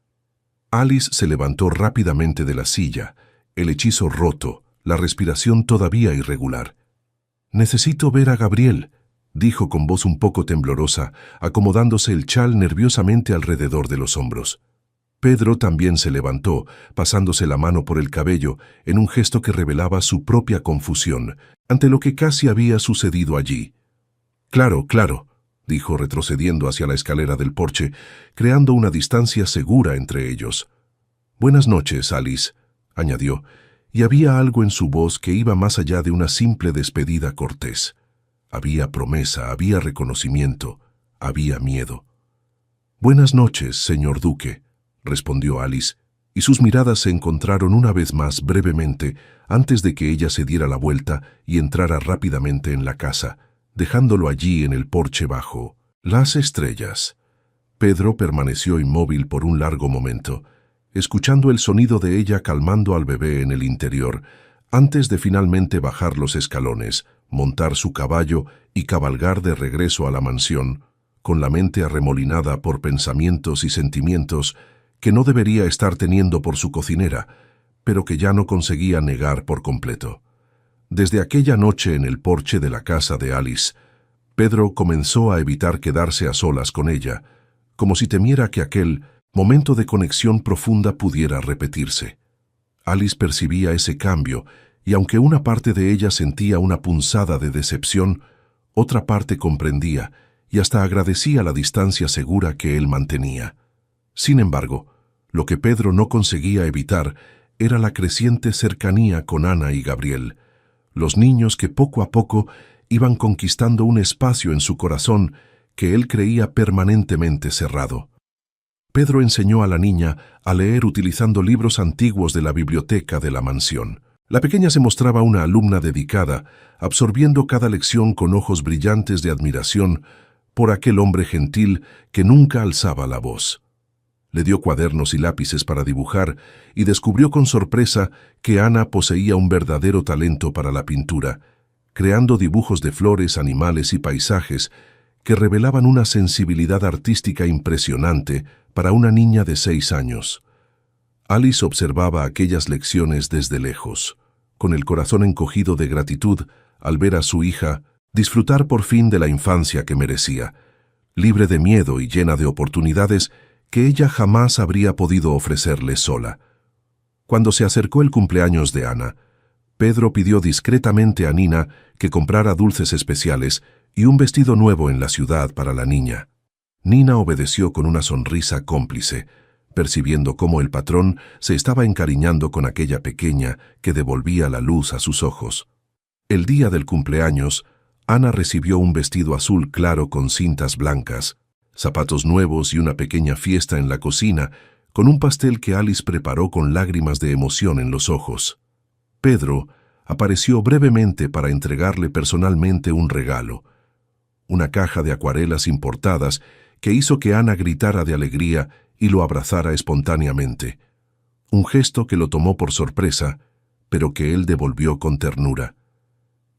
Alice se levantó rápidamente de la silla, el hechizo roto, la respiración todavía irregular. «Necesito ver a Gabriel», dijo con voz un poco temblorosa, acomodándose el chal nerviosamente alrededor de los hombros. Pedro también se levantó, pasándose la mano por el cabello, en un gesto que revelaba su propia confusión ante lo que casi había sucedido allí. «Claro, claro», dijo retrocediendo hacia la escalera del porche, creando una distancia segura entre ellos. «Buenas noches, Alice», añadió, y había algo en su voz que iba más allá de una simple despedida cortés. Había promesa, había reconocimiento, había miedo. «Buenas noches, señor duque», respondió Alice, y sus miradas se encontraron una vez más brevemente antes de que ella se diera la vuelta y entrara rápidamente en la casa, dejándolo allí en el porche bajo las estrellas. Pedro permaneció inmóvil por un largo momento, escuchando el sonido de ella calmando al bebé en el interior, antes de finalmente bajar los escalones, montar su caballo y cabalgar de regreso a la mansión, con la mente arremolinada por pensamientos y sentimientos que no debería estar teniendo por su cocinera, pero que ya no conseguía negar por completo. Desde aquella noche en el porche de la casa de Alice, Pedro comenzó a evitar quedarse a solas con ella, como si temiera que aquel momento de conexión profunda pudiera repetirse. Alice percibía ese cambio, y aunque una parte de ella sentía una punzada de decepción, otra parte comprendía y hasta agradecía la distancia segura que él mantenía. Sin embargo, lo que Pedro no conseguía evitar era la creciente cercanía con Ana y Gabriel, los niños que poco a poco iban conquistando un espacio en su corazón que él creía permanentemente cerrado. Pedro enseñó a la niña a leer utilizando libros antiguos de la biblioteca de la mansión. La pequeña se mostraba una alumna dedicada, absorbiendo cada lección con ojos brillantes de admiración por aquel hombre gentil que nunca alzaba la voz. Le dio cuadernos y lápices para dibujar y descubrió con sorpresa que Ana poseía un verdadero talento para la pintura, creando dibujos de flores, animales y paisajes que revelaban una sensibilidad artística impresionante para una niña de 6 años. Alice observaba aquellas lecciones desde lejos, con el corazón encogido de gratitud al ver a su hija disfrutar por fin de la infancia que merecía, libre de miedo y llena de oportunidades que ella jamás habría podido ofrecerle sola. Cuando se acercó el cumpleaños de Ana, Pedro pidió discretamente a Nina que comprara dulces especiales y un vestido nuevo en la ciudad para la niña. Nina obedeció con una sonrisa cómplice, percibiendo cómo el patrón se estaba encariñando con aquella pequeña que devolvía la luz a sus ojos. El día del cumpleaños, Ana recibió un vestido azul claro con cintas blancas, zapatos nuevos y una pequeña fiesta en la cocina, con un pastel que Alice preparó con lágrimas de emoción en los ojos. Pedro apareció brevemente para entregarle personalmente un regalo, una caja de acuarelas importadas que hizo que Ana gritara de alegría y lo abrazara espontáneamente, un gesto que lo tomó por sorpresa, pero que él devolvió con ternura.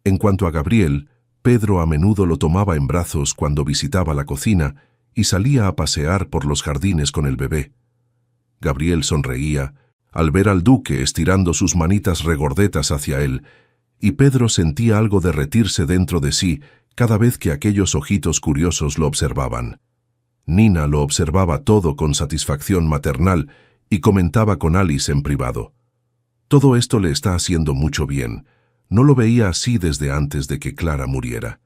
En cuanto a Gabriel, Pedro a menudo lo tomaba en brazos cuando visitaba la cocina y salía a pasear por los jardines con el bebé. Gabriel sonreía al ver al duque estirando sus manitas regordetas hacia él, y Pedro sentía algo derretirse dentro de sí cada vez que aquellos ojitos curiosos lo observaban. Nina lo observaba todo con satisfacción maternal y comentaba con Alice en privado: «Todo esto le está haciendo mucho bien. No lo veía así desde antes de que Clara muriera».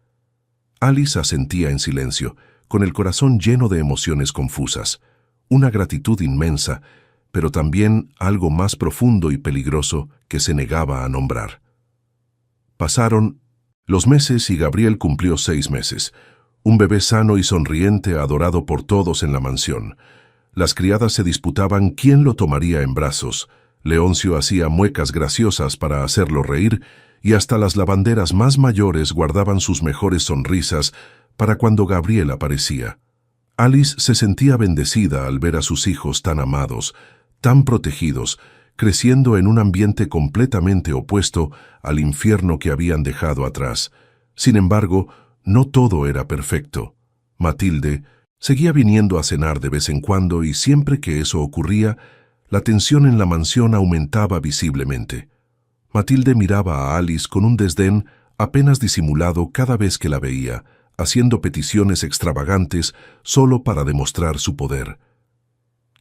Alice asentía en silencio, con el corazón lleno de emociones confusas, una gratitud inmensa, pero también algo más profundo y peligroso que se negaba a nombrar. Pasaron los meses y Gabriel cumplió 6 meses. Un bebé sano y sonriente adorado por todos en la mansión. Las criadas se disputaban quién lo tomaría en brazos. Leoncio hacía muecas graciosas para hacerlo reír y hasta las lavanderas más mayores guardaban sus mejores sonrisas para cuando Gabriel aparecía. Alice se sentía bendecida al ver a sus hijos tan amados, tan protegidos, creciendo en un ambiente completamente opuesto al infierno que habían dejado atrás. Sin embargo, no todo era perfecto. Matilde seguía viniendo a cenar de vez en cuando y siempre que eso ocurría, la tensión en la mansión aumentaba visiblemente. Matilde miraba a Alice con un desdén apenas disimulado cada vez que la veía, haciendo peticiones extravagantes solo para demostrar su poder.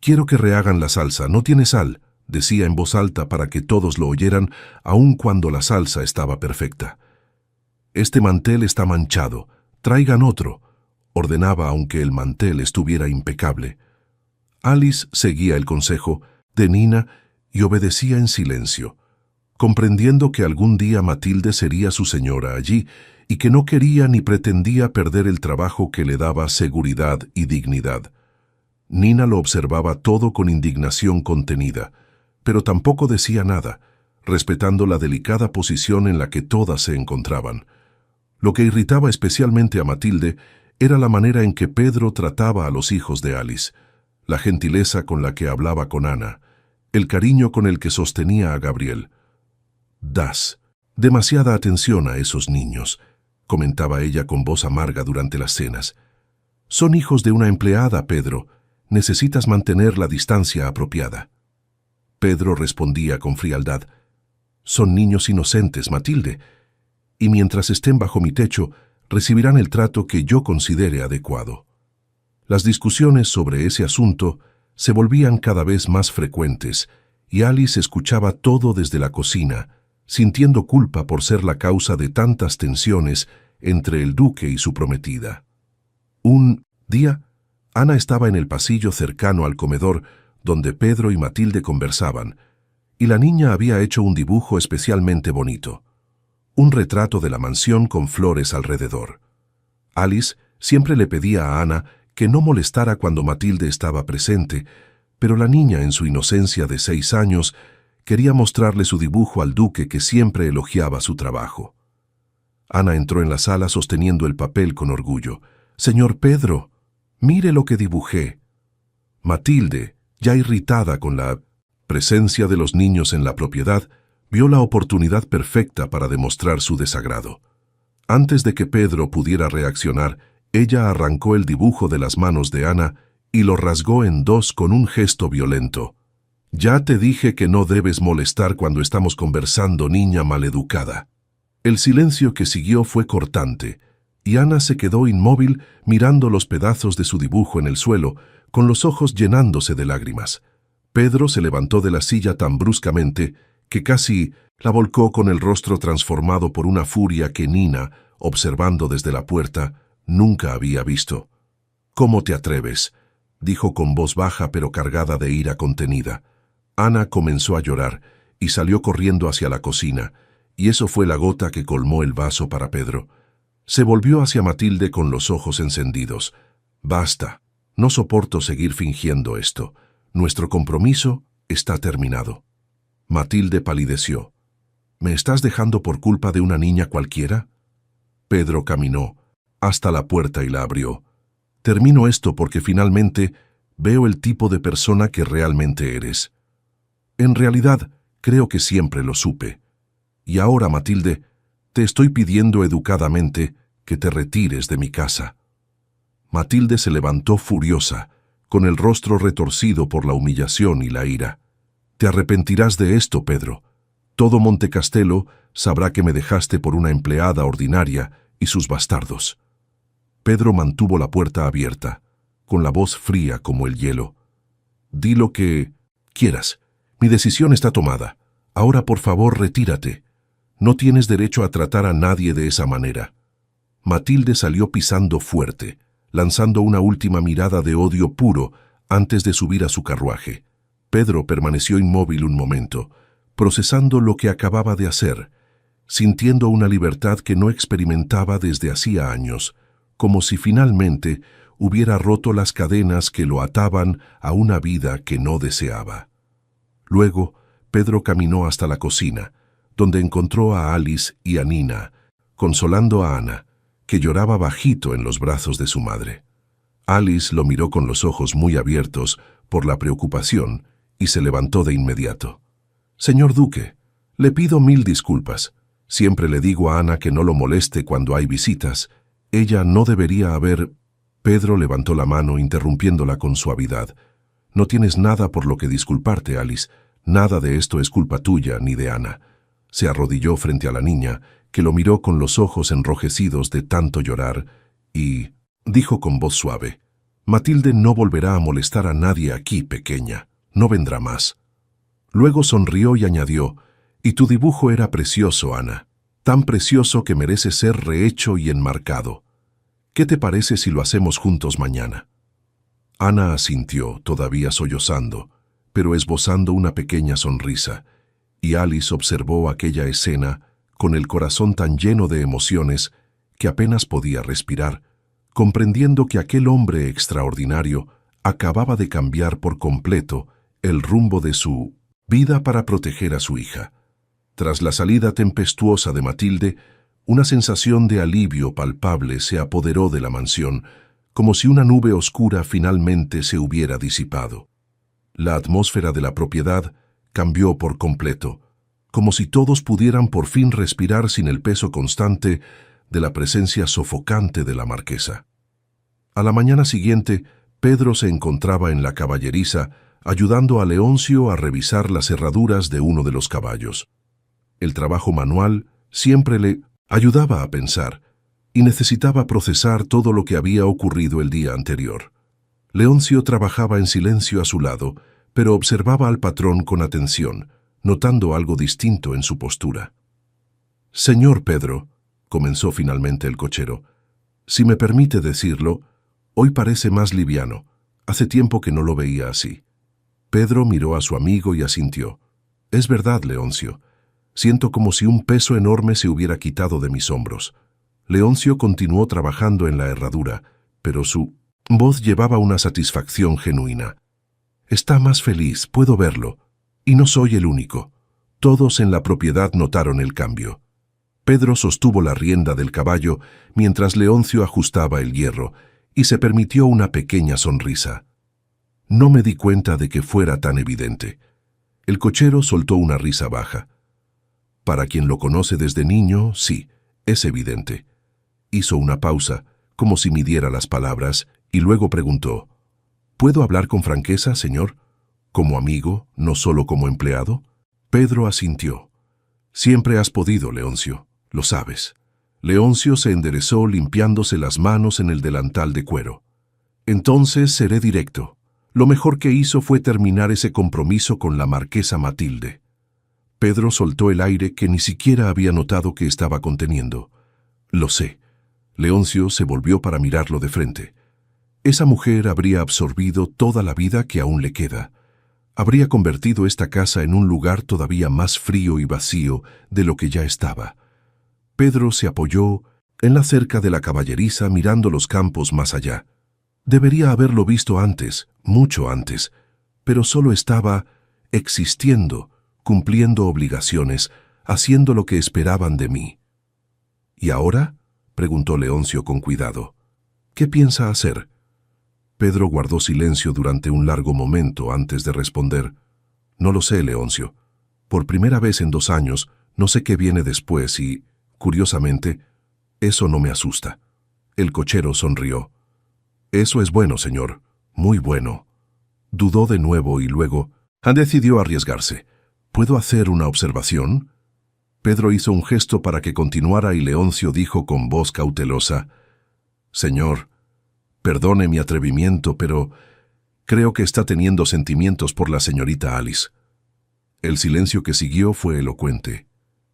«Quiero que rehagan la salsa, ¿no tiene sal?», decía en voz alta para que todos lo oyeran, aun cuando la salsa estaba perfecta. «Este mantel está manchado, traigan otro», ordenaba aunque el mantel estuviera impecable. Alice seguía el consejo de Nina y obedecía en silencio, comprendiendo que algún día Matilde sería su señora allí y que no quería ni pretendía perder el trabajo que le daba seguridad y dignidad. Nina lo observaba todo con indignación contenida, pero tampoco decía nada, respetando la delicada posición en la que todas se encontraban. Lo que irritaba especialmente a Matilde era la manera en que Pedro trataba a los hijos de Alice, la gentileza con la que hablaba con Ana, el cariño con el que sostenía a Gabriel. «Das demasiada atención a esos niños», comentaba ella con voz amarga durante las cenas. «Son hijos de una empleada, Pedro. Necesitas mantener la distancia apropiada». Pedro respondía con frialdad: «Son niños inocentes, Matilde, y mientras estén bajo mi techo, recibirán el trato que yo considere adecuado». Las discusiones sobre ese asunto se volvían cada vez más frecuentes, y Alice escuchaba todo desde la cocina, sintiendo culpa por ser la causa de tantas tensiones entre el duque y su prometida. Un día, Ana estaba en el pasillo cercano al comedor donde Pedro y Matilde conversaban, y la niña había hecho un dibujo especialmente bonito, un retrato de la mansión con flores alrededor. Alice Siempre le pedía a Ana que no molestara cuando Matilde estaba presente, pero la niña, en su inocencia de 6 años, quería mostrarle su dibujo al duque, que siempre elogiaba su trabajo. Ana entró en la sala sosteniendo el papel con orgullo. «Señor Pedro, mire lo que dibujé». Matilde, ya irritada con la presencia de los niños en la propiedad, vio la oportunidad perfecta para demostrar su desagrado. Antes de que Pedro pudiera reaccionar, ella arrancó el dibujo de las manos de Ana y lo rasgó en 2 con un gesto violento. «Ya te dije que no debes molestar cuando estamos conversando, niña maleducada». El silencio que siguió fue cortante, y Ana se quedó inmóvil mirando los pedazos de su dibujo en el suelo, con los ojos llenándose de lágrimas. Pedro se levantó de la silla tan bruscamente que casi la volcó, con el rostro transformado por una furia que Nina, observando desde la puerta, nunca había visto. «¿Cómo te atreves?», dijo con voz baja pero cargada de ira contenida. Ana comenzó a llorar y salió corriendo hacia la cocina, y eso fue la gota que colmó el vaso para Pedro. Se volvió hacia Matilde con los ojos encendidos. «Basta, no soporto seguir fingiendo esto. Nuestro compromiso está terminado». Matilde palideció. «¿Me estás dejando por culpa de una niña cualquiera?». Pedro caminó hasta la puerta y la abrió. «Termino esto porque finalmente veo el tipo de persona que realmente eres. En realidad, creo que siempre lo supe. Y ahora, Matilde, te estoy pidiendo educadamente que te retires de mi casa». Matilde se levantó furiosa, con el rostro retorcido por la humillación y la ira. «Te arrepentirás de esto, Pedro. Todo Montecastelo sabrá que me dejaste por una empleada ordinaria y sus bastardos». Pedro mantuvo la puerta abierta, con la voz fría como el hielo. «Di lo que quieras. Mi decisión está tomada. Ahora, por favor, retírate. No tienes derecho a tratar a nadie de esa manera». Matilde salió pisando fuerte, lanzando una última mirada de odio puro antes de subir a su carruaje. Pedro permaneció inmóvil un momento, procesando lo que acababa de hacer, sintiendo una libertad que no experimentaba desde hacía años, como si finalmente hubiera roto las cadenas que lo ataban a una vida que no deseaba. Luego, Pedro caminó hasta la cocina, donde encontró a Alice y a Nina, consolando a Ana, que lloraba bajito en los brazos de su madre. Alice lo miró con los ojos muy abiertos por la preocupación y se levantó de inmediato. «Señor Duque, le pido 1000 disculpas. Siempre le digo a Ana que no lo moleste cuando hay visitas. Ella no debería haber...». Pedro levantó la mano, interrumpiéndola con suavidad. «No tienes nada por lo que disculparte, Alice. Nada de esto es culpa tuya ni de Ana». Se arrodilló frente a la niña, que lo miró con los ojos enrojecidos de tanto llorar, y dijo con voz suave: «Matilde no volverá a molestar a nadie aquí, pequeña. No vendrá más». Luego sonrió y añadió: «Y tu dibujo era precioso, Ana. Tan precioso que merece ser rehecho y enmarcado. ¿Qué te parece si lo hacemos juntos mañana?». Ana asintió, todavía sollozando, pero esbozando una pequeña sonrisa, y Alice observó aquella escena con el corazón tan lleno de emociones que apenas podía respirar, comprendiendo que aquel hombre extraordinario acababa de cambiar por completo el rumbo de su vida para proteger a su hija. Tras la salida tempestuosa de Matilde, una sensación de alivio palpable se apoderó de la mansión, como si una nube oscura finalmente se hubiera disipado. La atmósfera de la propiedad cambió por completo, como si todos pudieran por fin respirar sin el peso constante de la presencia sofocante de la marquesa. A la mañana siguiente, Pedro se encontraba en la caballeriza ayudando a Leoncio a revisar las herraduras de uno de los caballos. El trabajo manual siempre le ayudaba a pensar y necesitaba procesar todo lo que había ocurrido el día anterior. Leoncio trabajaba en silencio a su lado, pero observaba al patrón con atención, notando algo distinto en su postura. «Señor Pedro», comenzó finalmente el cochero, «si me permite decirlo, hoy parece más liviano. Hace tiempo que no lo veía así». Pedro miró a su amigo y asintió. «Es verdad, Leoncio. Siento como si un peso enorme se hubiera quitado de mis hombros». Leoncio continuó trabajando en la herradura, pero su voz llevaba una satisfacción genuina. Está más feliz, puedo verlo. Y no soy el único. Todos en la propiedad notaron el cambio. Pedro sostuvo la rienda del caballo mientras Leoncio ajustaba el hierro y se permitió una pequeña sonrisa. No me di cuenta de que fuera tan evidente. El cochero soltó una risa baja. Para quien lo conoce desde niño, sí, es evidente. Hizo una pausa, como si midiera las palabras, y luego preguntó: ¿Puedo hablar con franqueza, señor? ¿Como amigo, no solo como empleado? Pedro asintió. Siempre has podido, Leoncio, lo sabes. Leoncio se enderezó limpiándose las manos en el delantal de cuero. Entonces seré directo. Lo mejor que hizo fue terminar ese compromiso con la marquesa Matilde. Pedro soltó el aire que ni siquiera había notado que estaba conteniendo. Lo sé. Leoncio se volvió para mirarlo de frente. Esa mujer habría absorbido toda la vida que aún le queda. Habría convertido esta casa en un lugar todavía más frío y vacío de lo que ya estaba. Pedro se apoyó en la cerca de la caballeriza mirando los campos más allá. Debería haberlo visto antes, mucho antes, pero solo estaba existiendo, cumpliendo obligaciones, haciendo lo que esperaban de mí. ¿Y ahora?, preguntó Leoncio con cuidado. ¿Qué piensa hacer? Pedro guardó silencio durante un largo momento antes de responder. No lo sé, Leoncio. Por primera vez en 2 años, no sé qué viene después y, curiosamente, eso no me asusta. El cochero sonrió. Eso es bueno, señor. Muy bueno. Dudó de nuevo y luego decidió arriesgarse. ¿Puedo hacer una observación? Pedro hizo un gesto para que continuara y Leoncio dijo con voz cautelosa: Señor, perdone mi atrevimiento, pero creo que está teniendo sentimientos por la señorita Alice. El silencio que siguió fue elocuente.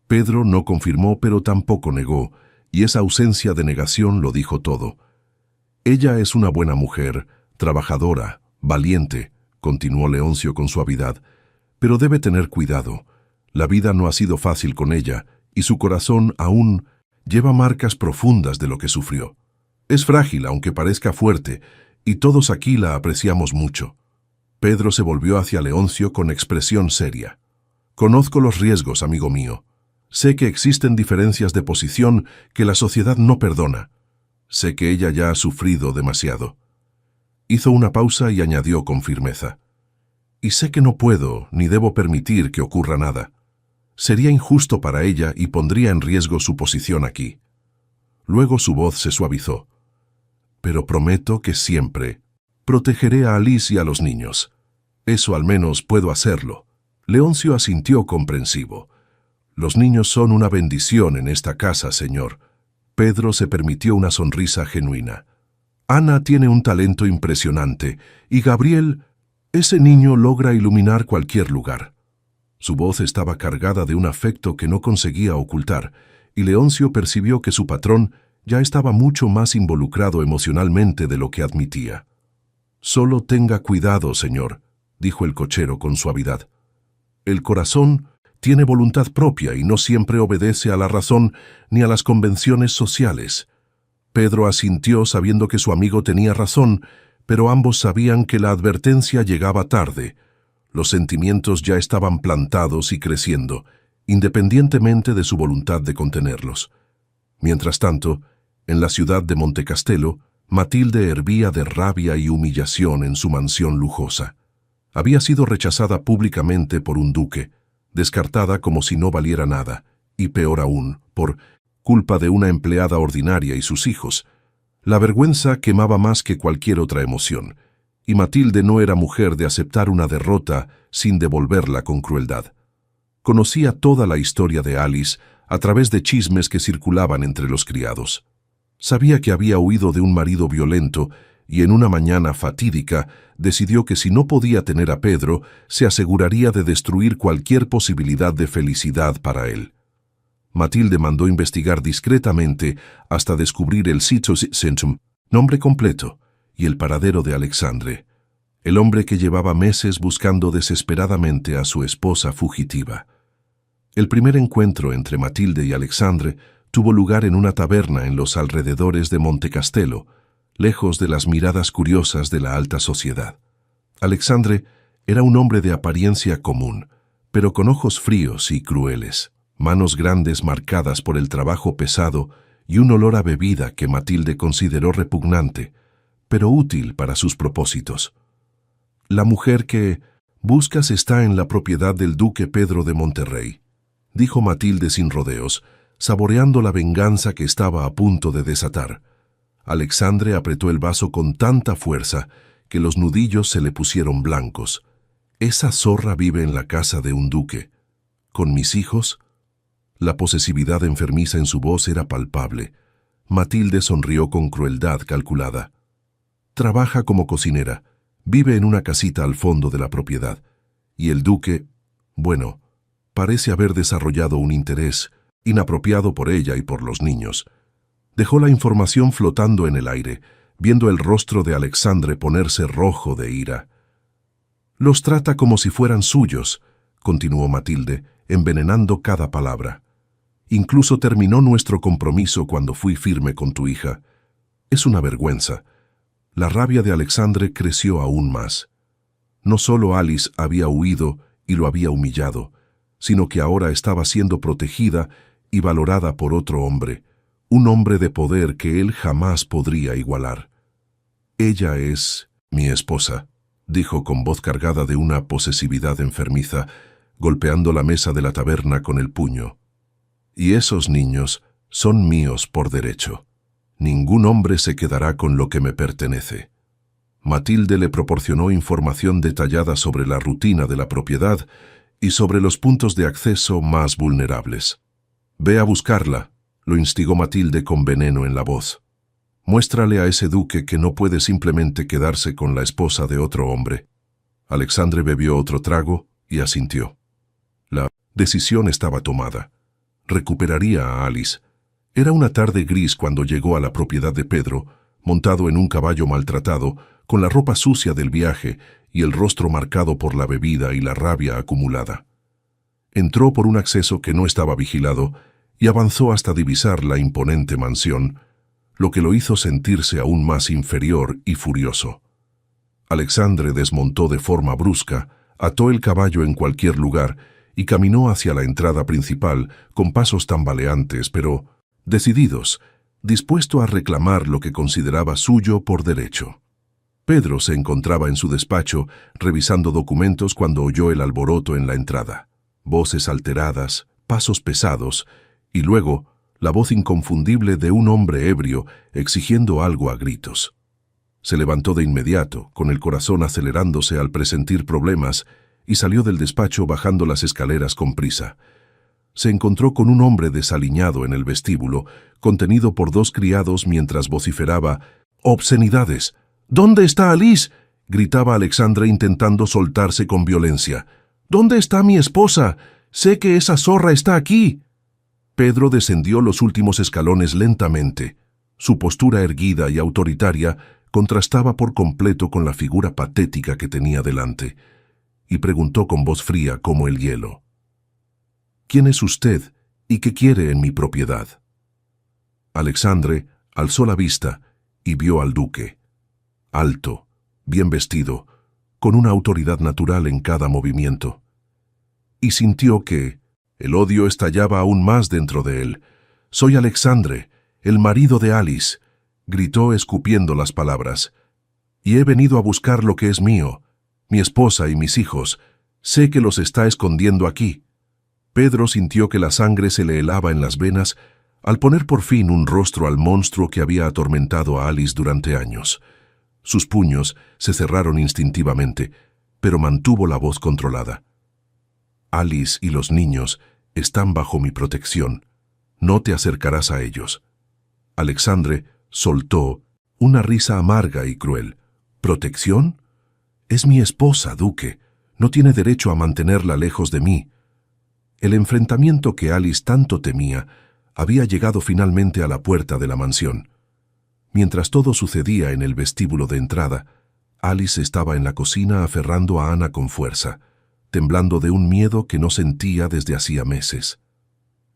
Pedro no confirmó, pero tampoco negó, y esa ausencia de negación lo dijo todo. Ella es una buena mujer, trabajadora, valiente, continuó Leoncio con suavidad, pero debe tener cuidado. La vida no ha sido fácil con ella, y su corazón aún lleva marcas profundas de lo que sufrió. Es frágil, aunque parezca fuerte, y todos aquí la apreciamos mucho. Pedro se volvió hacia Leoncio con expresión seria. Conozco los riesgos, amigo mío. Sé que existen diferencias de posición que la sociedad no perdona. Sé que ella ya ha sufrido demasiado. Hizo una pausa y añadió con firmeza: Y sé que no puedo ni debo permitir que ocurra nada. Sería injusto para ella y pondría en riesgo su posición aquí. Luego su voz se suavizó. Pero prometo que siempre protegeré a Alice y a los niños. Eso al menos puedo hacerlo. Leoncio asintió comprensivo. Los niños son una bendición en esta casa, señor. Pedro se permitió una sonrisa genuina. Ana tiene un talento impresionante y Gabriel, ese niño logra iluminar cualquier lugar. Su voz estaba cargada de un afecto que no conseguía ocultar, y Leoncio percibió que su patrón ya estaba mucho más involucrado emocionalmente de lo que admitía. «Solo tenga cuidado, señor», dijo el cochero con suavidad. «El corazón tiene voluntad propia y no siempre obedece a la razón ni a las convenciones sociales». Pedro asintió sabiendo que su amigo tenía razón, pero ambos sabían que la advertencia llegaba tarde. Los sentimientos ya estaban plantados y creciendo, independientemente de su voluntad de contenerlos. Mientras tanto, en la ciudad de Montecastelo, Matilde hervía de rabia y humillación en su mansión lujosa. Había sido rechazada públicamente por un duque, descartada como si no valiera nada, y peor aún, por culpa de una empleada ordinaria y sus hijos. La vergüenza quemaba más que cualquier otra emoción, y Matilde no era mujer de aceptar una derrota sin devolverla con crueldad. Conocía toda la historia de Alice a través de chismes que circulaban entre los criados. Sabía que había huido de un marido violento y en una mañana fatídica decidió que si no podía tener a Pedro, se aseguraría de destruir cualquier posibilidad de felicidad para él. Matilde mandó investigar discretamente hasta descubrir el Centum, nombre completo, y el paradero de Alexandre, el hombre que llevaba meses buscando desesperadamente a su esposa fugitiva. El primer encuentro entre Matilde y Alexandre tuvo lugar en una taberna en los alrededores de Montecastelo, lejos de las miradas curiosas de la alta sociedad. Alexandre era un hombre de apariencia común, pero con ojos fríos y crueles, manos grandes marcadas por el trabajo pesado y un olor a bebida que Matilde consideró repugnante, pero útil para sus propósitos. La mujer que buscas está en la propiedad del duque Pedro de Monterrey, dijo Matilde sin rodeos, saboreando la venganza que estaba a punto de desatar. Alexandre apretó el vaso con tanta fuerza que los nudillos se le pusieron blancos. Esa zorra vive en la casa de un duque. ¿Con mis hijos? La posesividad enfermiza en su voz era palpable. Matilde sonrió con crueldad calculada. Trabaja como cocinera, vive en una casita al fondo de la propiedad. Y el duque, bueno, parece haber desarrollado un interés inapropiado por ella y por los niños. Dejó la información flotando en el aire, viendo el rostro de Alexandre ponerse rojo de ira. Los trata como si fueran suyos, continuó Matilde, envenenando cada palabra. Incluso terminó nuestro compromiso cuando fui firme con tu hija. Es una vergüenza. La rabia de Alexandre creció aún más. No solo Alice había huido y lo había humillado, sino que ahora estaba siendo protegida y valorada por otro hombre, un hombre de poder que él jamás podría igualar. Ella es mi esposa, dijo con voz cargada de una posesividad enfermiza, golpeando la mesa de la taberna con el puño. Y esos niños son míos por derecho. Ningún hombre se quedará con lo que me pertenece. Matilde le proporcionó información detallada sobre la rutina de la propiedad y sobre los puntos de acceso más vulnerables. «Ve a buscarla», lo instigó Matilde con veneno en la voz. «Muéstrale a ese duque que no puede simplemente quedarse con la esposa de otro hombre». Alexandre bebió otro trago y asintió. La decisión estaba tomada. Recuperaría a Alice. Era una tarde gris cuando llegó a la propiedad de Pedro, montado en un caballo maltratado, con la ropa sucia del viaje y el rostro marcado por la bebida y la rabia acumulada. Entró por un acceso que no estaba vigilado y avanzó hasta divisar la imponente mansión, lo que lo hizo sentirse aún más inferior y furioso. Alexandre desmontó de forma brusca, ató el caballo en cualquier lugar y caminó hacia la entrada principal con pasos tambaleantes, pero decididos, dispuesto a reclamar lo que consideraba suyo por derecho. Pedro se encontraba en su despacho, revisando documentos cuando oyó el alboroto en la entrada. Voces alteradas, pasos pesados, y luego la voz inconfundible de un hombre ebrio exigiendo algo a gritos. Se levantó de inmediato, con el corazón acelerándose al presentir problemas, y salió del despacho bajando las escaleras con prisa. Se encontró con un hombre desaliñado en el vestíbulo, contenido por dos criados mientras vociferaba «¡Obscenidades! ¿Dónde está Alice?», gritaba Alexandre intentando soltarse con violencia. «¿Dónde está mi esposa? Sé que esa zorra está aquí». Pedro descendió los últimos escalones lentamente. Su postura erguida y autoritaria contrastaba por completo con la figura patética que tenía delante, y preguntó con voz fría como el hielo. «¿Quién es usted y qué quiere en mi propiedad?» Alexandre alzó la vista y vio al duque. Alto, bien vestido, con una autoridad natural en cada movimiento. Y sintió que el odio estallaba aún más dentro de él. «Soy Alexandre, el marido de Alice», gritó escupiendo las palabras. «Y he venido a buscar lo que es mío, mi esposa y mis hijos. Sé que los está escondiendo aquí». Pedro sintió que la sangre se le helaba en las venas al poner por fin un rostro al monstruo que había atormentado a Alice durante años. Sus puños se cerraron instintivamente, pero mantuvo la voz controlada. «Alice y los niños están bajo mi protección. No te acercarás a ellos». Alexandre soltó una risa amarga y cruel. «¿Protección? Es mi esposa, duque. No tiene derecho a mantenerla lejos de mí». El enfrentamiento que Alice tanto temía había llegado finalmente a la puerta de la mansión. Mientras todo sucedía en el vestíbulo de entrada, Alice estaba en la cocina aferrando a Ana con fuerza, temblando de un miedo que no sentía desde hacía meses.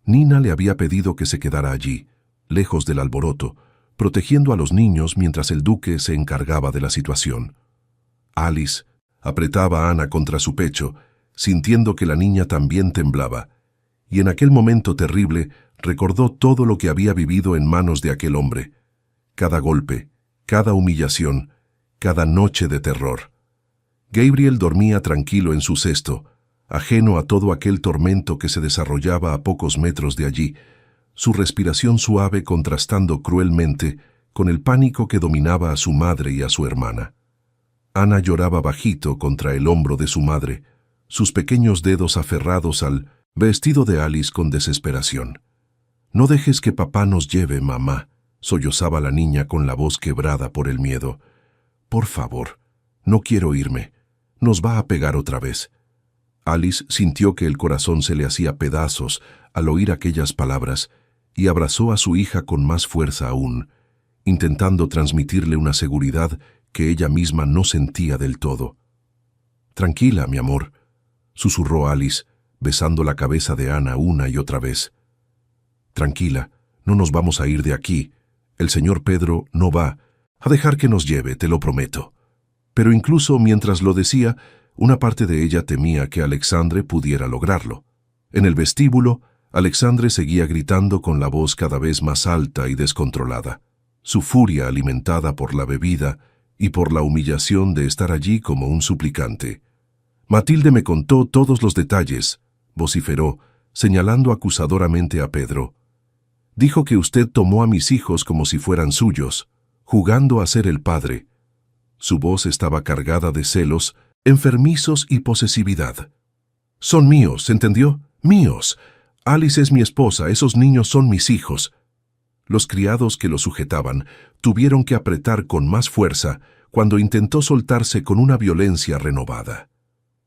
Nina le había pedido que se quedara allí, lejos del alboroto, protegiendo a los niños mientras el duque se encargaba de la situación. Alice apretaba a Ana contra su pecho, sintiendo que la niña también temblaba, y en aquel momento terrible recordó todo lo que había vivido en manos de aquel hombre. Cada golpe, cada humillación, cada noche de terror. Gabriel dormía tranquilo en su cesto, ajeno a todo aquel tormento que se desarrollaba a pocos metros de allí, su respiración suave contrastando cruelmente con el pánico que dominaba a su madre y a su hermana. Ana lloraba bajito contra el hombro de su madre, sus pequeños dedos aferrados al vestido de Alice con desesperación. «No dejes que papá nos lleve, mamá», sollozaba la niña con la voz quebrada por el miedo. «Por favor, no quiero irme. Nos va a pegar otra vez». Alice sintió que el corazón se le hacía pedazos al oír aquellas palabras y abrazó a su hija con más fuerza aún, intentando transmitirle una seguridad que ella misma no sentía del todo. «Tranquila, mi amor», susurró Alice, besando la cabeza de Ana una y otra vez. «Tranquila, no nos vamos a ir de aquí. El señor Pedro no va a dejar que nos lleve, te lo prometo». Pero incluso mientras lo decía, una parte de ella temía que Alexandre pudiera lograrlo. En el vestíbulo, Alexandre seguía gritando con la voz cada vez más alta y descontrolada, su furia alimentada por la bebida y por la humillación de estar allí como un suplicante. «Matilde me contó todos los detalles», vociferó, señalando acusadoramente a Pedro. «Dijo que usted tomó a mis hijos como si fueran suyos, jugando a ser el padre». Su voz estaba cargada de celos, enfermizos y posesividad. «Son míos, ¿entendió? Míos. Alice es mi esposa, esos niños son mis hijos». Los criados que lo sujetaban tuvieron que apretar con más fuerza cuando intentó soltarse con una violencia renovada.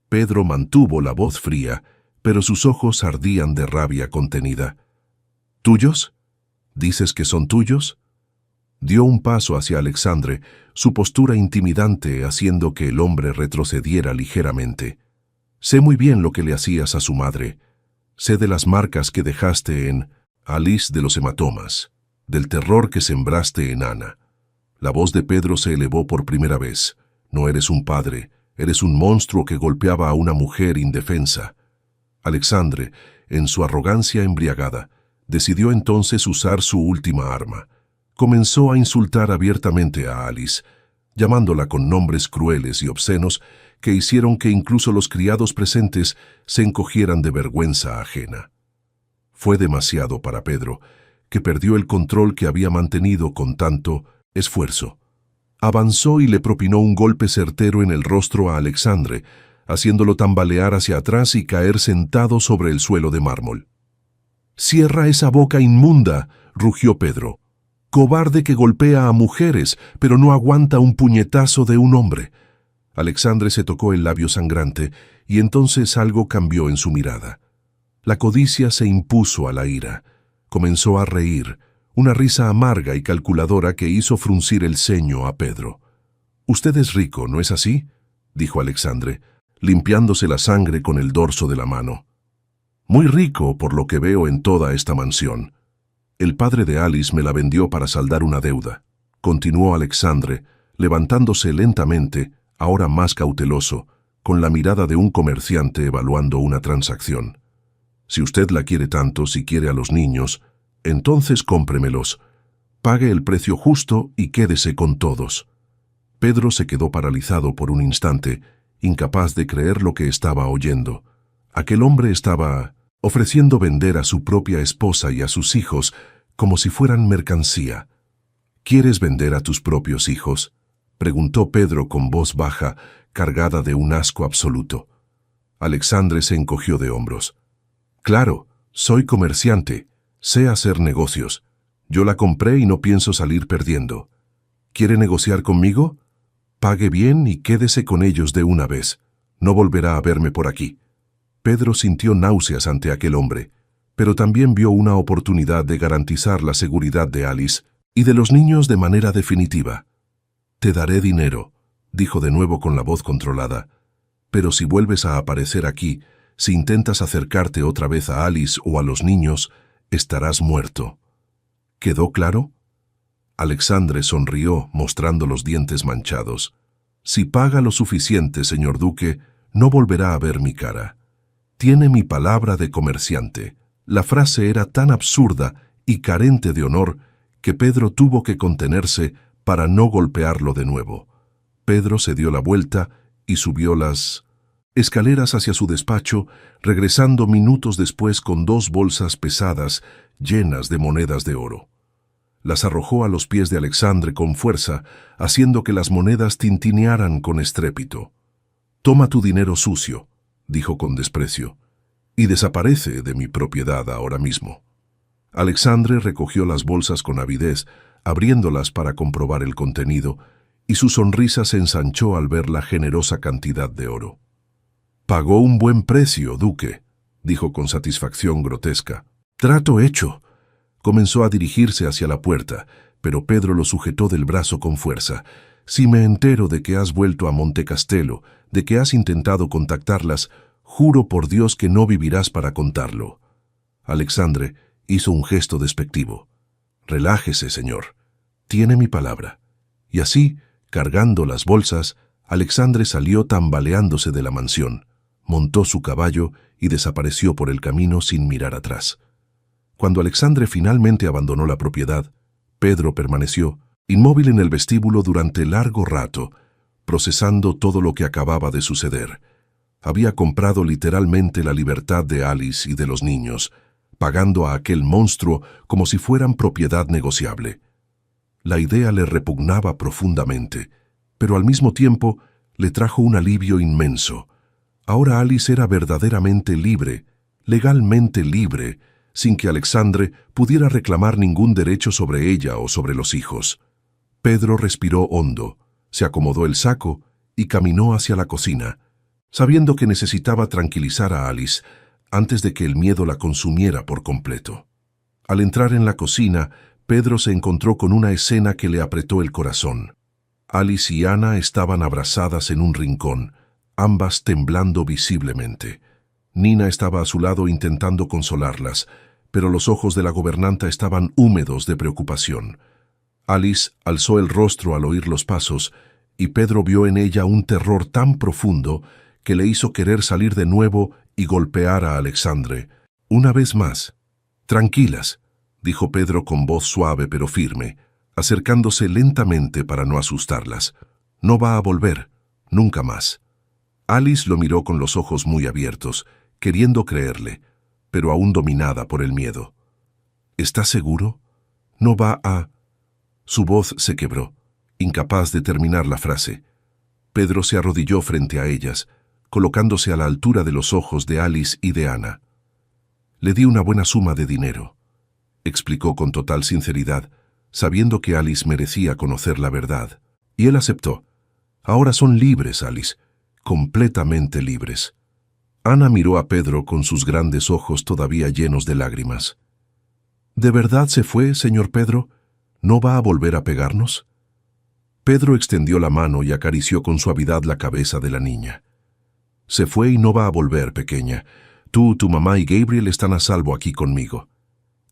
Pedro mantuvo la voz fría, pero sus ojos ardían de rabia contenida. «¿Tuyos? ¿Dices que son tuyos?» Dio un paso hacia Alexandre, su postura intimidante haciendo que el hombre retrocediera ligeramente. «Sé muy bien lo que le hacías a su madre. Sé de las marcas que dejaste en Alice, de los hematomas, del terror que sembraste en Ana». La voz de Pedro se elevó por primera vez. «No eres un padre, eres un monstruo que golpeaba a una mujer indefensa». Alexandre, en su arrogancia embriagada, decidió entonces usar su última arma. Comenzó a insultar abiertamente a Alice, llamándola con nombres crueles y obscenos que hicieron que incluso los criados presentes se encogieran de vergüenza ajena. Fue demasiado para Pedro, que perdió el control que había mantenido con tanto esfuerzo. Avanzó y le propinó un golpe certero en el rostro a Alexandre, haciéndolo tambalear hacia atrás y caer sentado sobre el suelo de mármol. «Cierra esa boca inmunda», rugió Pedro. «Cobarde que golpea a mujeres, pero no aguanta un puñetazo de un hombre». Alexandre se tocó el labio sangrante y entonces algo cambió en su mirada. La codicia se impuso a la ira. Comenzó a reír, una risa amarga y calculadora que hizo fruncir el ceño a Pedro. «Usted es rico, ¿no es así?», dijo Alexandre, limpiándose la sangre con el dorso de la mano. «Muy rico, por lo que veo en toda esta mansión. El padre de Alice me la vendió para saldar una deuda», continuó Alexandre, levantándose lentamente, ahora más cauteloso, con la mirada de un comerciante evaluando una transacción. «Si usted la quiere tanto, si quiere a los niños, entonces cómpremelos. Pague el precio justo y quédese con todos». Pedro se quedó paralizado por un instante, incapaz de creer lo que estaba oyendo. Aquel hombre estaba ofreciendo vender a su propia esposa y a sus hijos como si fueran mercancía. «¿Quieres vender a tus propios hijos?», preguntó Pedro con voz baja, cargada de un asco absoluto. Alexandre se encogió de hombros. «Claro, soy comerciante, sé hacer negocios. Yo la compré y no pienso salir perdiendo. ¿Quiere negociar conmigo? Pague bien y quédese con ellos de una vez. No volverá a verme por aquí». Pedro sintió náuseas ante aquel hombre, pero también vio una oportunidad de garantizar la seguridad de Alice y de los niños de manera definitiva. «Te daré dinero», dijo de nuevo con la voz controlada, «pero si vuelves a aparecer aquí, si intentas acercarte otra vez a Alice o a los niños, estarás muerto. ¿Quedó claro? Alexandre sonrió, mostrando los dientes manchados. Si paga lo suficiente, señor duque, no volverá a ver mi cara. Tiene mi palabra de comerciante. La frase era tan absurda y carente de honor que Pedro tuvo que contenerse para no golpearlo de nuevo. Pedro se dio la vuelta y subió las escaleras hacia su despacho, regresando minutos después con 2 bolsas pesadas llenas de monedas de oro. Las arrojó a los pies de Alexandre con fuerza, haciendo que las monedas tintinearan con estrépito. «Toma tu dinero sucio», dijo con desprecio, «y desaparece de mi propiedad ahora mismo». Alexandre recogió las bolsas con avidez, abriéndolas para comprobar el contenido, y su sonrisa se ensanchó al ver la generosa cantidad de oro. «Pagó un buen precio, duque», dijo con satisfacción grotesca. «Trato hecho». Comenzó a dirigirse hacia la puerta, pero Pedro lo sujetó del brazo con fuerza. «Si me entero de que has vuelto a Montecastelo, de que has intentado contactarlas, juro por Dios que no vivirás para contarlo». Alexandre hizo un gesto despectivo. «Relájese, señor. Tiene mi palabra». Y así, cargando las bolsas, Alexandre salió tambaleándose de la mansión, montó su caballo y desapareció por el camino sin mirar atrás. Cuando Alexandre finalmente abandonó la propiedad, Pedro permaneció inmóvil en el vestíbulo durante largo rato, procesando todo lo que acababa de suceder. Había comprado literalmente la libertad de Alice y de los niños, pagando a aquel monstruo como si fueran propiedad negociable. La idea le repugnaba profundamente, pero al mismo tiempo le trajo un alivio inmenso. Ahora Alice era verdaderamente libre, legalmente libre, sin que Alexandre pudiera reclamar ningún derecho sobre ella o sobre los hijos. Pedro respiró hondo, se acomodó el saco y caminó hacia la cocina, sabiendo que necesitaba tranquilizar a Alice antes de que el miedo la consumiera por completo. Al entrar en la cocina, Pedro se encontró con una escena que le apretó el corazón. Alice y Ana estaban abrazadas en un rincón, ambas temblando visiblemente. Nina estaba a su lado intentando consolarlas, pero los ojos de la gobernanta estaban húmedos de preocupación. Alice alzó el rostro al oír los pasos, y Pedro vio en ella un terror tan profundo que le hizo querer salir de nuevo y golpear a Alexandre. Una vez más. «Tranquilas», dijo Pedro con voz suave pero firme, acercándose lentamente para no asustarlas. «No va a volver, nunca más». Alice lo miró con los ojos muy abiertos, queriendo creerle, pero aún dominada por el miedo. «¿Estás seguro? No va a...». Su voz se quebró, incapaz de terminar la frase. Pedro se arrodilló frente a ellas, colocándose a la altura de los ojos de Alice y de Ana. «Le di una buena suma de dinero», explicó con total sinceridad, sabiendo que Alice merecía conocer la verdad. Y él aceptó. «Ahora son libres, Alice, completamente libres». Ana miró a Pedro con sus grandes ojos todavía llenos de lágrimas. «¿De verdad se fue, señor Pedro? ¿No va a volver a pegarnos?». Pedro extendió la mano y acarició con suavidad la cabeza de la niña. «Se fue y no va a volver, pequeña. Tú, tu mamá y Gabriel están a salvo aquí conmigo».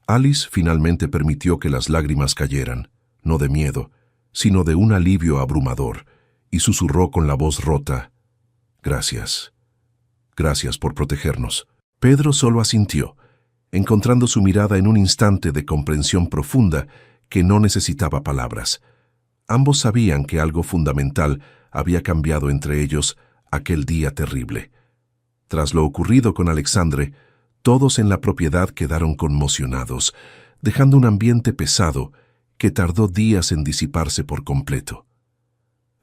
Alice finalmente permitió que las lágrimas cayeran, no de miedo, sino de un alivio abrumador, y susurró con la voz rota: «Gracias. Gracias por protegernos». Pedro solo asintió, encontrando su mirada en un instante de comprensión profunda que no necesitaba palabras. Ambos sabían que algo fundamental había cambiado entre ellos aquel día terrible. Tras lo ocurrido con Alexandre, todos en la propiedad quedaron conmocionados, dejando un ambiente pesado que tardó días en disiparse por completo.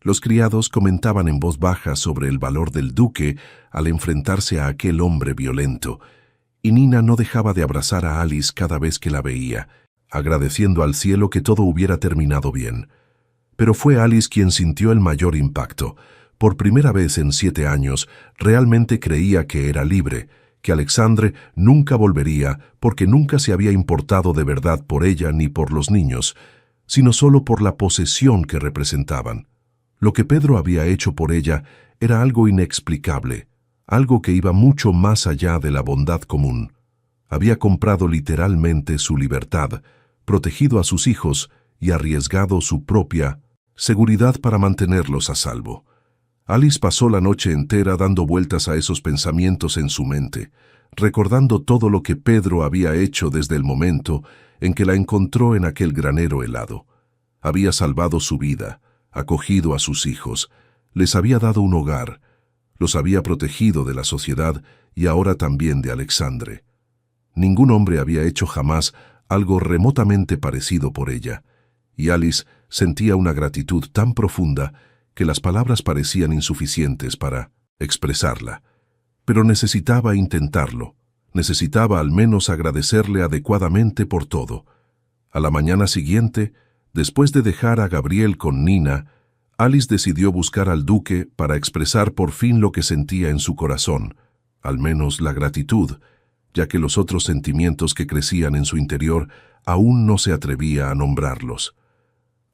Los criados comentaban en voz baja sobre el valor del duque al enfrentarse a aquel hombre violento, y Nina no dejaba de abrazar a Alice cada vez que la veía, agradeciendo al cielo que todo hubiera terminado bien. Pero fue Alice quien sintió el mayor impacto. Por primera vez en 7 años, realmente creía que era libre, que Alexandre nunca volvería porque nunca se había importado de verdad por ella ni por los niños, sino solo por la posesión que representaban. Lo que Pedro había hecho por ella era algo inexplicable, algo que iba mucho más allá de la bondad común. Había comprado literalmente su libertad, protegido a sus hijos y arriesgado su propia seguridad para mantenerlos a salvo. Alice pasó la noche entera dando vueltas a esos pensamientos en su mente, recordando todo lo que Pedro había hecho desde el momento en que la encontró en aquel granero helado. Había salvado su vida, acogido a sus hijos, les había dado un hogar, los había protegido de la sociedad y ahora también de Alexandre. Ningún hombre había hecho jamás algo remotamente parecido por ella, y Alice sentía una gratitud tan profunda que las palabras parecían insuficientes para expresarla. Pero necesitaba intentarlo, necesitaba al menos agradecerle adecuadamente por todo. A la mañana siguiente, después de dejar a Gabriel con Nina, Alice decidió buscar al duque para expresar por fin lo que sentía en su corazón, al menos la gratitud, ya que los otros sentimientos que crecían en su interior aún no se atrevía a nombrarlos.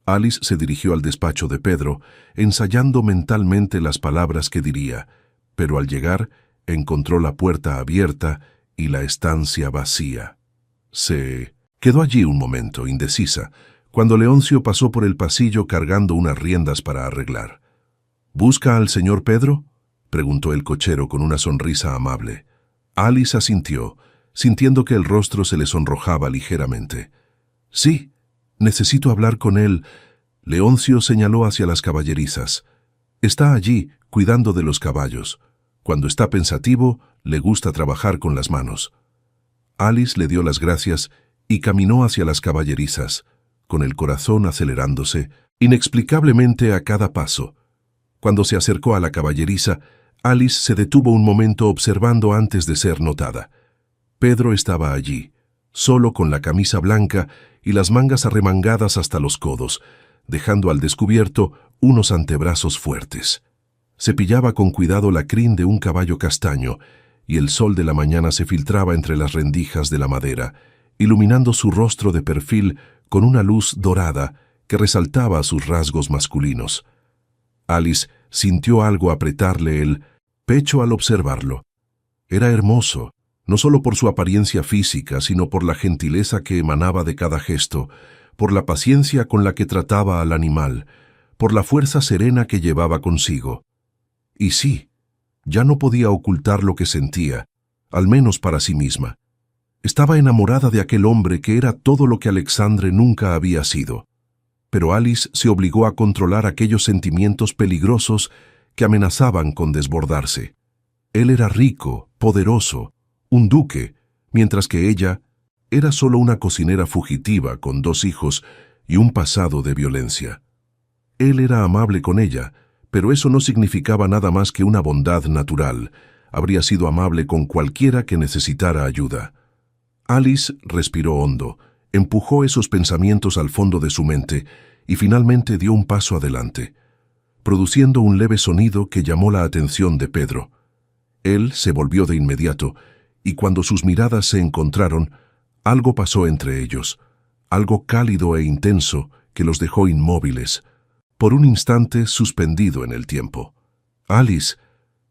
Alice se dirigió al despacho de Pedro, ensayando mentalmente las palabras que diría, pero al llegar encontró la puerta abierta y la estancia vacía. Se quedó allí un momento, indecisa, cuando Leoncio pasó por el pasillo cargando unas riendas para arreglar. —¿Busca al señor Pedro? —preguntó el cochero con una sonrisa amable. Alice asintió, sintiendo que el rostro se le sonrojaba ligeramente. —Sí, necesito hablar con él. Leoncio señaló hacia las caballerizas. Está allí, cuidando de los caballos. Cuando está pensativo, le gusta trabajar con las manos. Alice le dio las gracias y caminó hacia las caballerizas, con el corazón acelerándose, inexplicablemente a cada paso. Cuando se acercó a la caballeriza, Alice se detuvo un momento observando antes de ser notada. Pedro estaba allí, solo con la camisa blanca y las mangas arremangadas hasta los codos, dejando al descubierto unos antebrazos fuertes. Cepillaba con cuidado la crin de un caballo castaño, y el sol de la mañana se filtraba entre las rendijas de la madera, iluminando su rostro de perfil con una luz dorada que resaltaba sus rasgos masculinos. Alice sintió algo apretarle el pecho al observarlo. Era hermoso, no solo por su apariencia física, sino por la gentileza que emanaba de cada gesto, por la paciencia con la que trataba al animal, por la fuerza serena que llevaba consigo. Y sí, ya no podía ocultar lo que sentía, al menos para sí misma. Estaba enamorada de aquel hombre que era todo lo que Alexandre nunca había sido. Pero Alice se obligó a controlar aquellos sentimientos peligrosos que amenazaban con desbordarse. Él era rico, poderoso, un duque, mientras que ella era solo una cocinera fugitiva con 2 hijos y un pasado de violencia. Él era amable con ella, pero eso no significaba nada más que una bondad natural. Habría sido amable con cualquiera que necesitara ayuda. Alice respiró hondo, empujó esos pensamientos al fondo de su mente y finalmente dio un paso adelante, produciendo un leve sonido que llamó la atención de Pedro. Él se volvió de inmediato, y cuando sus miradas se encontraron, algo pasó entre ellos, algo cálido e intenso que los dejó inmóviles, por un instante suspendido en el tiempo. —Alice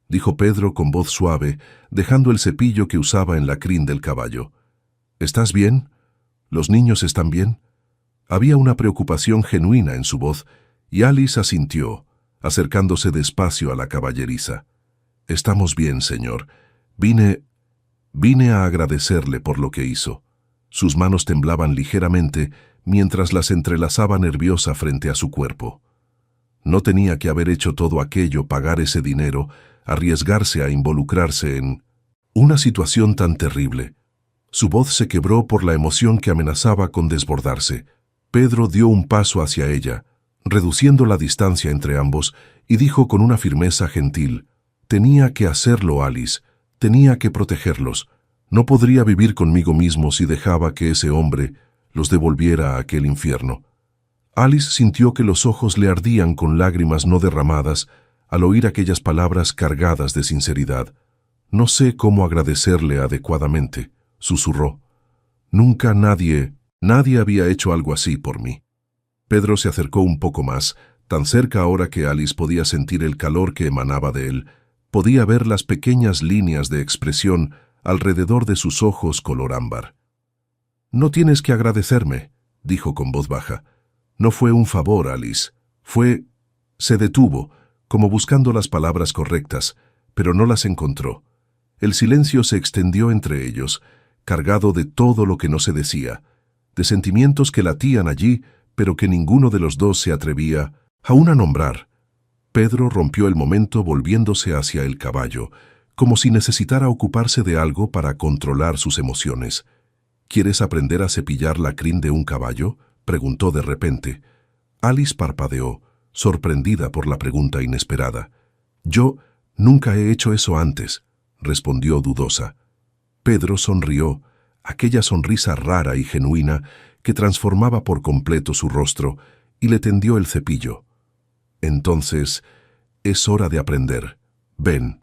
—dijo Pedro con voz suave, dejando el cepillo que usaba en la crin del caballo—, ¿estás bien? ¿Los niños están bien? Había una preocupación genuina en su voz, y Alice asintió, acercándose despacio a la caballeriza. —Estamos bien, señor. Vine a agradecerle por lo que hizo. Sus manos temblaban ligeramente mientras las entrelazaba nerviosa frente a su cuerpo. No tenía que haber hecho todo aquello, pagar ese dinero, arriesgarse a involucrarse en una situación tan terrible. Su voz se quebró por la emoción que amenazaba con desbordarse. Pedro dio un paso hacia ella, reduciendo la distancia entre ambos, y dijo con una firmeza gentil: «Tenía que hacerlo, Alice. Tenía que protegerlos. No podría vivir conmigo mismo si dejaba que ese hombre los devolviera a aquel infierno». Alice sintió que los ojos le ardían con lágrimas no derramadas al oír aquellas palabras cargadas de sinceridad. «No sé cómo agradecerle adecuadamente», susurró. «Nunca nadie había hecho algo así por mí». Pedro se acercó un poco más, tan cerca ahora que Alice podía sentir el calor que emanaba de él. Podía ver las pequeñas líneas de expresión alrededor de sus ojos color ámbar. «No tienes que agradecerme», dijo con voz baja. «No fue un favor, Alice. Fue...» Se detuvo, como buscando las palabras correctas, pero no las encontró. El silencio se extendió entre ellos, cargado de todo lo que no se decía, de sentimientos que latían allí, pero que ninguno de los dos se atrevía aún a nombrar. Pedro rompió el momento volviéndose hacia el caballo, como si necesitara ocuparse de algo para controlar sus emociones. «¿Quieres aprender a cepillar la crin de un caballo?», preguntó de repente. Alice parpadeó, sorprendida por la pregunta inesperada. «Yo nunca he hecho eso antes», respondió dudosa. Pedro sonrió, aquella sonrisa rara y genuina que transformaba por completo su rostro, y le tendió el cepillo. «Entonces, es hora de aprender. Ven».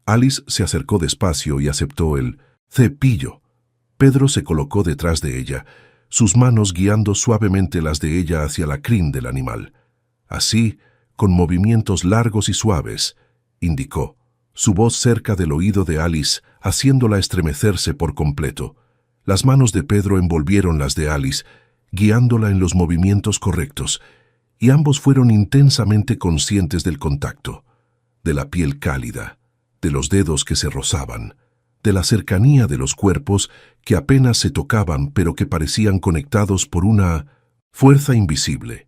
Alice se acercó despacio y aceptó el cepillo. Pedro se colocó detrás de ella, sus manos guiando suavemente las de ella hacia la crin del animal. Así, con movimientos largos y suaves, indicó, su voz cerca del oído de Alice, haciéndola estremecerse por completo. Las manos de Pedro envolvieron las de Alice, guiándola en los movimientos correctos, y ambos fueron intensamente conscientes del contacto, de la piel cálida, de los dedos que se rozaban, de la cercanía de los cuerpos que apenas se tocaban pero que parecían conectados por una fuerza invisible.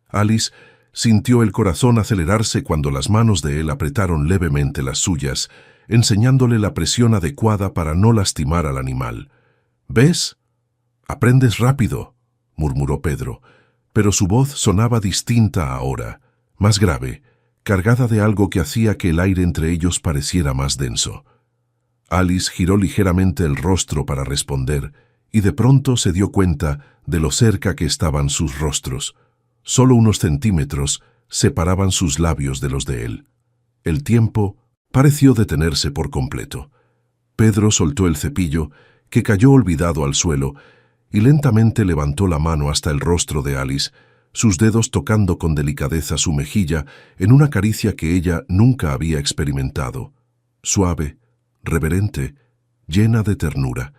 Alice sintió el corazón acelerarse cuando las manos de él apretaron levemente las suyas, enseñándole la presión adecuada para no lastimar al animal. «¿Ves? Aprendes rápido», murmuró Pedro, pero su voz sonaba distinta ahora, más grave, cargada de algo que hacía que el aire entre ellos pareciera más denso. Alice giró ligeramente el rostro para responder, y de pronto se dio cuenta de lo cerca que estaban sus rostros. Solo unos centímetros separaban sus labios de los de él. El tiempo pareció detenerse por completo. Pedro soltó el cepillo, que cayó olvidado al suelo, y lentamente levantó la mano hasta el rostro de Alice, sus dedos tocando con delicadeza su mejilla en una caricia que ella nunca había experimentado. Suave, reverente, llena de ternura.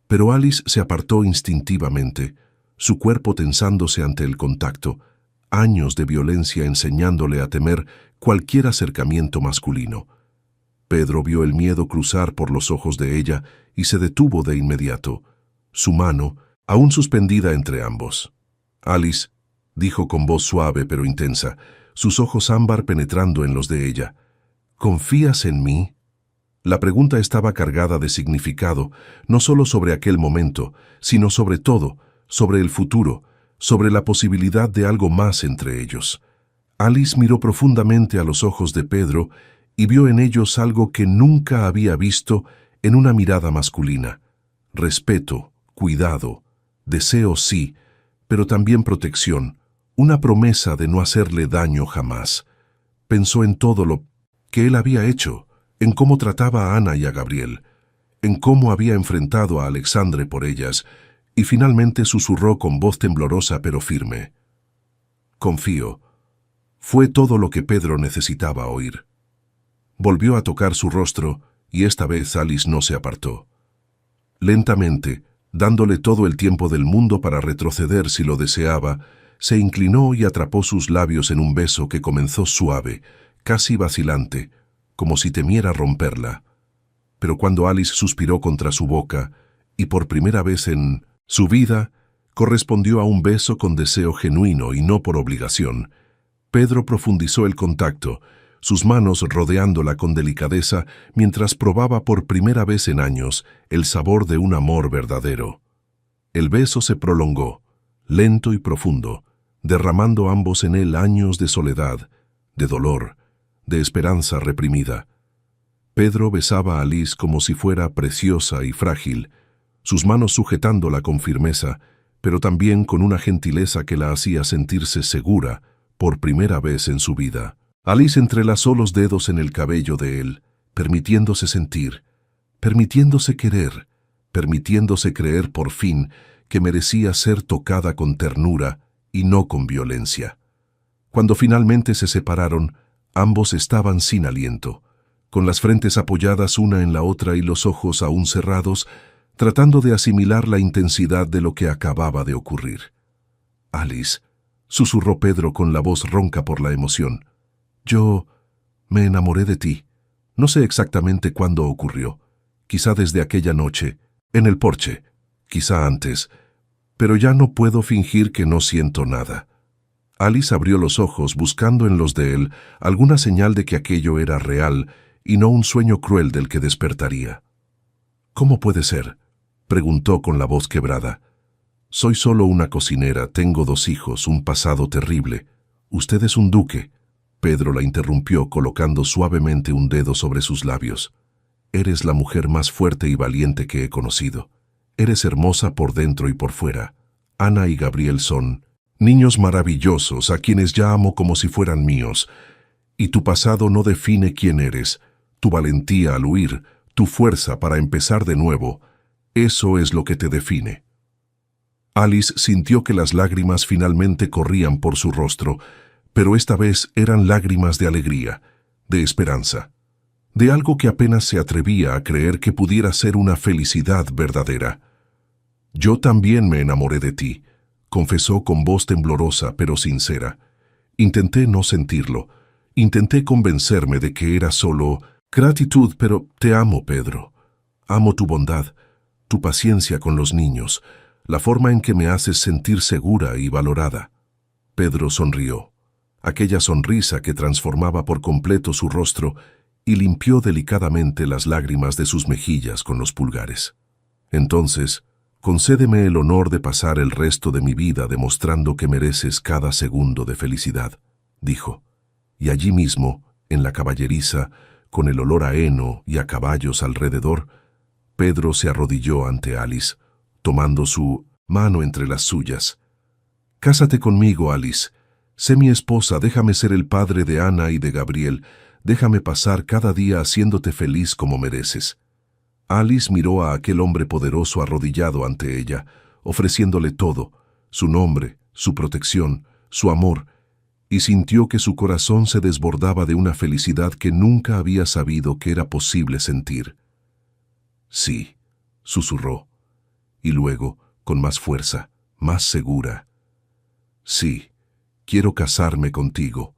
Pero Alice se apartó instintivamente, su cuerpo tensándose ante el contacto, años de violencia enseñándole a temer cualquier acercamiento masculino. Pedro vio el miedo cruzar por los ojos de ella y se detuvo de inmediato, su mano aún suspendida entre ambos. «Alice», dijo con voz suave pero intensa, sus ojos ámbar penetrando en los de ella, «¿confías en mí?». La pregunta estaba cargada de significado, no solo sobre aquel momento, sino sobre todo, sobre el futuro, sobre la posibilidad de algo más entre ellos. Alice miró profundamente a los ojos de Pedro y vio en ellos algo que nunca había visto en una mirada masculina. Respeto, cuidado, deseo sí, pero también protección, una promesa de no hacerle daño jamás. Pensó en todo lo que él había hecho, en cómo trataba a Ana y a Gabriel, en cómo había enfrentado a Alexandre por ellas, y finalmente susurró con voz temblorosa pero firme: «Confío». Fue todo lo que Pedro necesitaba oír. Volvió a tocar su rostro, y esta vez Alice no se apartó. Lentamente, dándole todo el tiempo del mundo para retroceder si lo deseaba, se inclinó y atrapó sus labios en un beso que comenzó suave, casi vacilante, como si temiera romperla. Pero cuando Alice suspiró contra su boca, y por primera vez en su vida, correspondió a un beso con deseo genuino y no por obligación, Pedro profundizó el contacto, sus manos rodeándola con delicadeza mientras probaba por primera vez en años el sabor de un amor verdadero. El beso se prolongó, lento y profundo, derramando ambos en él años de soledad, de dolor, de esperanza reprimida. Pedro besaba a Alice como si fuera preciosa y frágil, sus manos sujetándola con firmeza, pero también con una gentileza que la hacía sentirse segura por primera vez en su vida. Alice entrelazó los dedos en el cabello de él, permitiéndose sentir, permitiéndose querer, permitiéndose creer por fin que merecía ser tocada con ternura y no con violencia. Cuando finalmente se separaron, ambos estaban sin aliento, con las frentes apoyadas una en la otra y los ojos aún cerrados, tratando de asimilar la intensidad de lo que acababa de ocurrir. «Alice», susurró Pedro con la voz ronca por la emoción. «Yo me enamoré de ti. No sé exactamente cuándo ocurrió. Quizá desde aquella noche, en el porche, quizá antes, pero ya no puedo fingir que no siento nada». Alice abrió los ojos buscando en los de él alguna señal de que aquello era real y no un sueño cruel del que despertaría. «¿Cómo puede ser?», preguntó con la voz quebrada. «Soy solo una cocinera, tengo 2 hijos, un pasado terrible. Usted es un duque». Pedro la interrumpió colocando suavemente un dedo sobre sus labios. «Eres la mujer más fuerte y valiente que he conocido. Eres hermosa por dentro y por fuera. Ana y Gabriel son niños maravillosos a quienes ya amo como si fueran míos. Y tu pasado no define quién eres. Tu valentía al huir, tu fuerza para empezar de nuevo, eso es lo que te define». Alice sintió que las lágrimas finalmente corrían por su rostro, pero esta vez eran lágrimas de alegría, de esperanza, de algo que apenas se atrevía a creer que pudiera ser una felicidad verdadera. «Yo también me enamoré de ti», confesó con voz temblorosa pero sincera. «Intenté no sentirlo, intenté convencerme de que era solo gratitud, pero te amo, Pedro. Amo tu bondad, tu paciencia con los niños, la forma en que me haces sentir segura y valorada». Pedro sonrió, aquella sonrisa que transformaba por completo su rostro, y limpió delicadamente las lágrimas de sus mejillas con los pulgares. «Entonces, concédeme el honor de pasar el resto de mi vida demostrando que mereces cada segundo de felicidad», dijo. Y allí mismo, en la caballeriza, con el olor a heno y a caballos alrededor, Pedro se arrodilló ante Alice, tomando su mano entre las suyas. «Cásate conmigo, Alice. Sé mi esposa, déjame ser el padre de Ana y de Gabriel. Déjame pasar cada día haciéndote feliz como mereces». Alice miró a aquel hombre poderoso arrodillado ante ella, ofreciéndole todo, su nombre, su protección, su amor, y sintió que su corazón se desbordaba de una felicidad que nunca había sabido que era posible sentir. «Sí», susurró, y luego, con más fuerza, más segura, «Sí, quiero casarme contigo».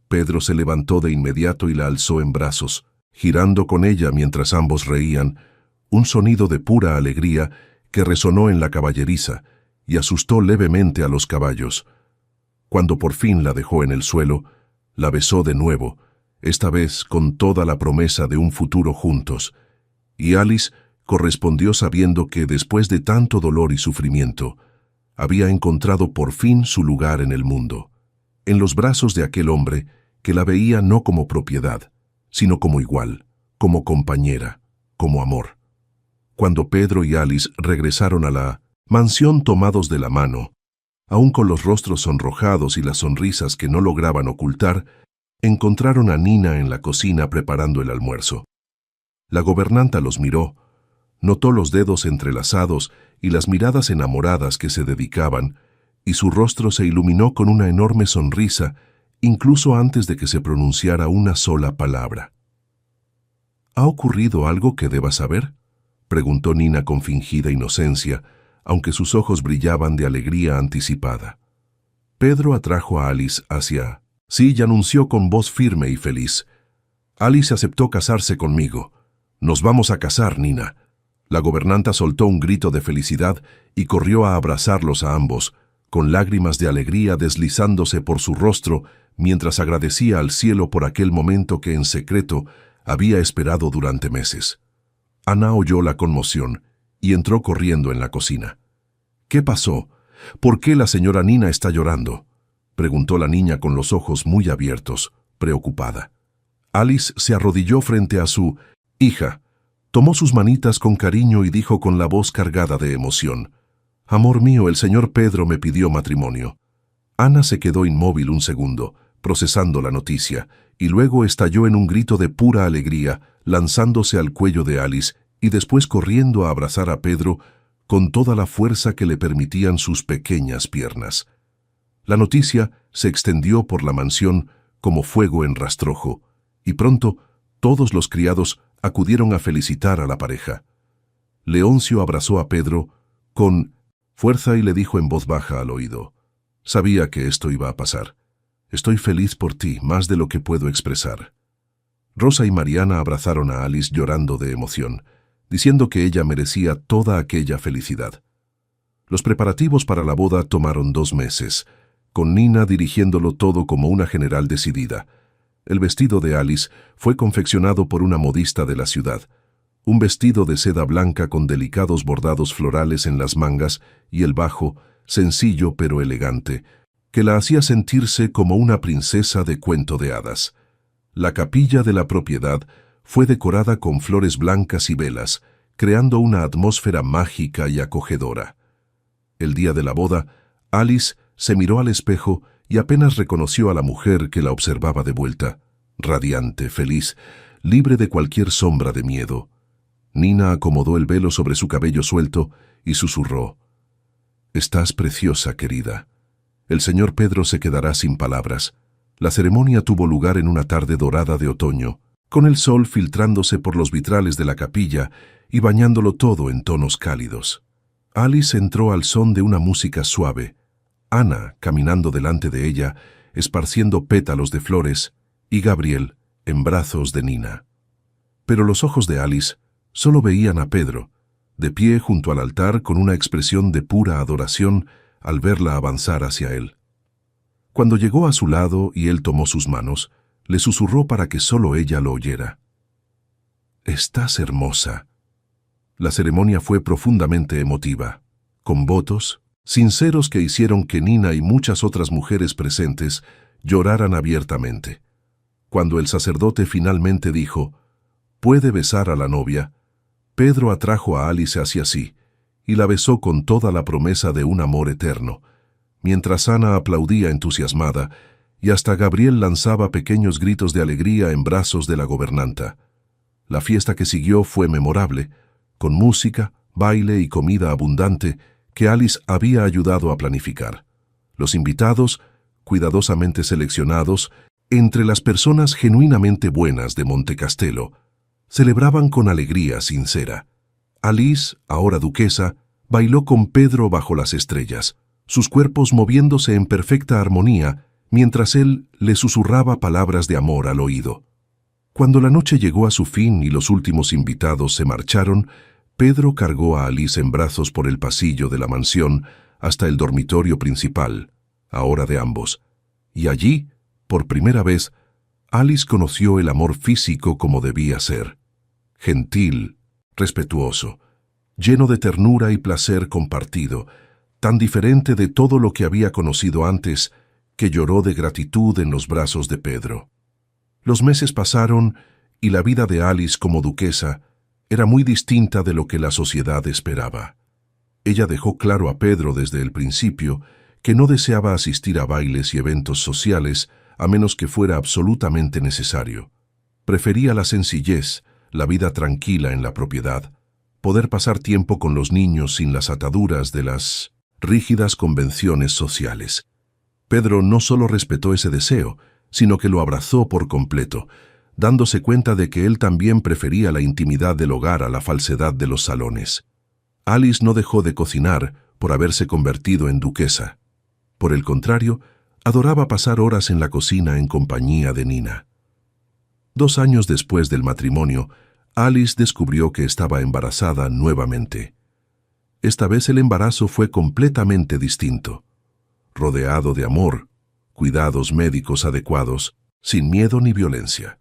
Pedro se levantó de inmediato y la alzó en brazos, girando con ella mientras ambos reían, un sonido de pura alegría que resonó en la caballeriza y asustó levemente a los caballos. Cuando por fin la dejó en el suelo, la besó de nuevo, esta vez con toda la promesa de un futuro juntos, y Alice correspondió sabiendo que después de tanto dolor y sufrimiento, había encontrado por fin su lugar en el mundo, en los brazos de aquel hombre que la veía no como propiedad, sino como igual, como compañera, como amor. Cuando Pedro y Alice regresaron a la mansión tomados de la mano, aún con los rostros sonrojados y las sonrisas que no lograban ocultar, encontraron a Nina en la cocina preparando el almuerzo. La gobernanta los miró, notó los dedos entrelazados y las miradas enamoradas que se dedicaban, y su rostro se iluminó con una enorme sonrisa, incluso antes de que se pronunciara una sola palabra. «¿Ha ocurrido algo que deba saber?», preguntó Nina con fingida inocencia, aunque sus ojos brillaban de alegría anticipada. Pedro atrajo a Alice hacia sí y anunció con voz firme y feliz: «Alice aceptó casarse conmigo. Nos vamos a casar, Nina». La gobernanta soltó un grito de felicidad y corrió a abrazarlos a ambos, con lágrimas de alegría deslizándose por su rostro mientras agradecía al cielo por aquel momento que en secreto había esperado durante meses. Ana oyó la conmoción y entró corriendo en la cocina. «¿Qué pasó? ¿Por qué la señora Nina está llorando?», preguntó la niña con los ojos muy abiertos, preocupada. Alice se arrodilló frente a su hija, tomó sus manitas con cariño y dijo con la voz cargada de emoción: «Amor mío, el señor Pedro me pidió matrimonio». Ana se quedó inmóvil un segundo, procesando la noticia, y luego estalló en un grito de pura alegría, lanzándose al cuello de Alice y después corriendo a abrazar a Pedro con toda la fuerza que le permitían sus pequeñas piernas. La noticia se extendió por la mansión como fuego en rastrojo, y pronto Todos los criados acudieron a felicitar a la pareja. Leoncio abrazó a Pedro con fuerza y le dijo en voz baja al oído: «Sabía que esto iba a pasar. Estoy feliz por ti, más de lo que puedo expresar». Rosa y Mariana abrazaron a Alice llorando de emoción, diciendo que ella merecía toda aquella felicidad. Los preparativos para la boda tomaron 2 meses, con Nina dirigiéndolo todo como una general decidida. El vestido de Alice fue confeccionado por una modista de la ciudad, un vestido de seda blanca con delicados bordados florales en las mangas y el bajo, sencillo pero elegante, que la hacía sentirse como una princesa de cuento de hadas. La capilla de la propiedad fue decorada con flores blancas y velas, creando una atmósfera mágica y acogedora. El día de la boda, Alice se miró al espejo y apenas reconoció a la mujer que la observaba de vuelta, radiante, feliz, libre de cualquier sombra de miedo. Nina acomodó el velo sobre su cabello suelto y susurró: «Estás preciosa, querida». El señor Pedro se quedará sin palabras. La ceremonia tuvo lugar en una tarde dorada de otoño, con el sol filtrándose por los vitrales de la capilla y bañándolo todo en tonos cálidos. Alice entró al son de una música suave, Ana caminando delante de ella, esparciendo pétalos de flores, y Gabriel en brazos de Nina. Pero los ojos de Alice solo veían a Pedro, de pie junto al altar con una expresión de pura adoración al verla avanzar hacia él. Cuando llegó a su lado y él tomó sus manos, le susurró para que solo ella lo oyera: «Estás hermosa». La ceremonia fue profundamente emotiva, con votos sinceros que hicieron que Nina y muchas otras mujeres presentes lloraran abiertamente. Cuando el sacerdote finalmente dijo: «Puede besar a la novia», Pedro atrajo a Alice hacia sí y la besó con toda la promesa de un amor eterno, mientras Ana aplaudía entusiasmada y hasta Gabriel lanzaba pequeños gritos de alegría en brazos de la gobernanta. La fiesta que siguió fue memorable, con música, baile y comida abundante que Alice había ayudado a planificar. Los invitados, cuidadosamente seleccionados, entre las personas genuinamente buenas de Montecastelo, celebraban con alegría sincera. Alice, ahora duquesa, bailó con Pedro bajo las estrellas, sus cuerpos moviéndose en perfecta armonía mientras él le susurraba palabras de amor al oído. Cuando la noche llegó a su fin y los últimos invitados se marcharon, Pedro cargó a Alice en brazos por el pasillo de la mansión hasta el dormitorio principal, ahora de ambos, y allí, por primera vez, Alice conoció el amor físico como debía ser: gentil, respetuoso, lleno de ternura y placer compartido, tan diferente de todo lo que había conocido antes, que lloró de gratitud en los brazos de Pedro. Los meses pasaron y la vida de Alice como duquesa era muy distinta de lo que la sociedad esperaba. Ella dejó claro a Pedro desde el principio que no deseaba asistir a bailes y eventos sociales a menos que fuera absolutamente necesario. Prefería la sencillez, la vida tranquila en la propiedad, poder pasar tiempo con los niños sin las ataduras de las rígidas convenciones sociales. Pedro no solo respetó ese deseo, sino que lo abrazó por completo, dándose cuenta de que él también prefería la intimidad del hogar a la falsedad de los salones. Alice no dejó de cocinar por haberse convertido en duquesa. Por el contrario, adoraba pasar horas en la cocina en compañía de Nina. 2 años después del matrimonio, Alice descubrió que estaba embarazada nuevamente. Esta vez el embarazo fue completamente distinto. Rodeado de amor, cuidados médicos adecuados, sin miedo ni violencia.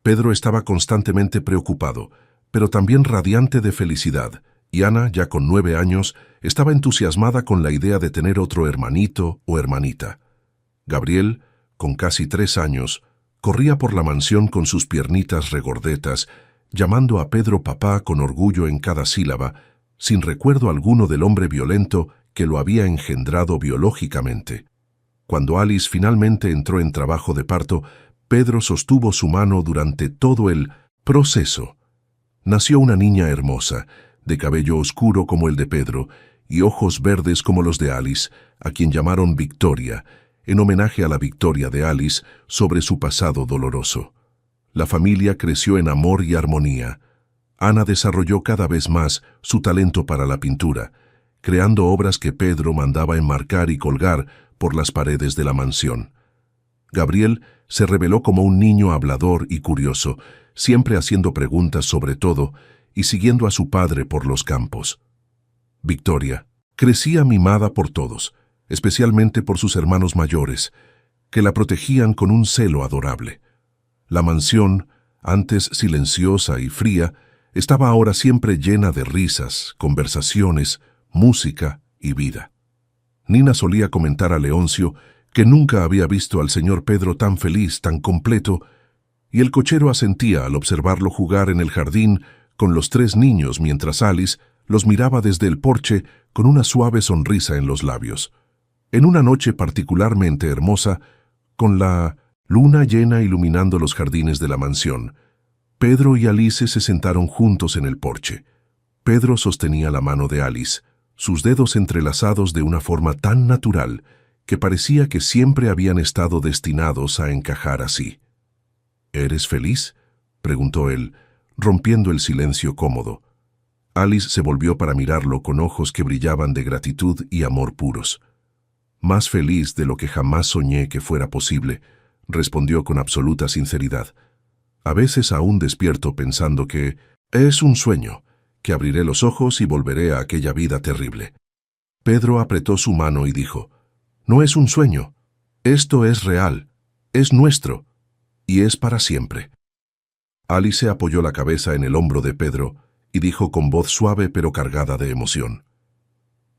Pedro estaba constantemente preocupado, pero también radiante de felicidad, y Ana, ya con 9 años, estaba entusiasmada con la idea de tener otro hermanito o hermanita. Gabriel, con casi 3 años, corría por la mansión con sus piernitas regordetas, llamando a Pedro papá con orgullo en cada sílaba, sin recuerdo alguno del hombre violento que lo había engendrado biológicamente. Cuando Alice finalmente entró en trabajo de parto, Pedro sostuvo su mano durante todo el proceso. Nació una niña hermosa, de cabello oscuro como el de Pedro y ojos verdes como los de Alice, a quien llamaron Victoria, en homenaje a la victoria de Alice sobre su pasado doloroso. La familia creció en amor y armonía. Ana desarrolló cada vez más su talento para la pintura, creando obras que Pedro mandaba enmarcar y colgar por las paredes de la mansión. Gabriel se reveló como un niño hablador y curioso, siempre haciendo preguntas sobre todo y siguiendo a su padre por los campos. Victoria crecía mimada por todos, especialmente por sus hermanos mayores, que la protegían con un celo adorable. La mansión, antes silenciosa y fría, estaba ahora siempre llena de risas, conversaciones, música y vida. Nina solía comentar a Leoncio que nunca había visto al señor Pedro tan feliz, tan completo, y el cochero asentía al observarlo jugar en el jardín con los 3 niños mientras Alice los miraba desde el porche con una suave sonrisa en los labios. En una noche particularmente hermosa, con la luna llena iluminando los jardines de la mansión, Pedro y Alice se sentaron juntos en el porche. Pedro sostenía la mano de Alice, sus dedos entrelazados de una forma tan natural que parecía que siempre habían estado destinados a encajar así. ¿Eres feliz?, preguntó él, rompiendo el silencio cómodo. Alice se volvió para mirarlo con ojos que brillaban de gratitud y amor puros. Más feliz de lo que jamás soñé que fuera posible, respondió con absoluta sinceridad. A veces aún despierto pensando que es un sueño, que abriré los ojos y volveré a aquella vida terrible. Pedro apretó su mano y dijo, «No es un sueño, esto es real, es nuestro, y es para siempre». Alice apoyó la cabeza en el hombro de Pedro y dijo con voz suave pero cargada de emoción,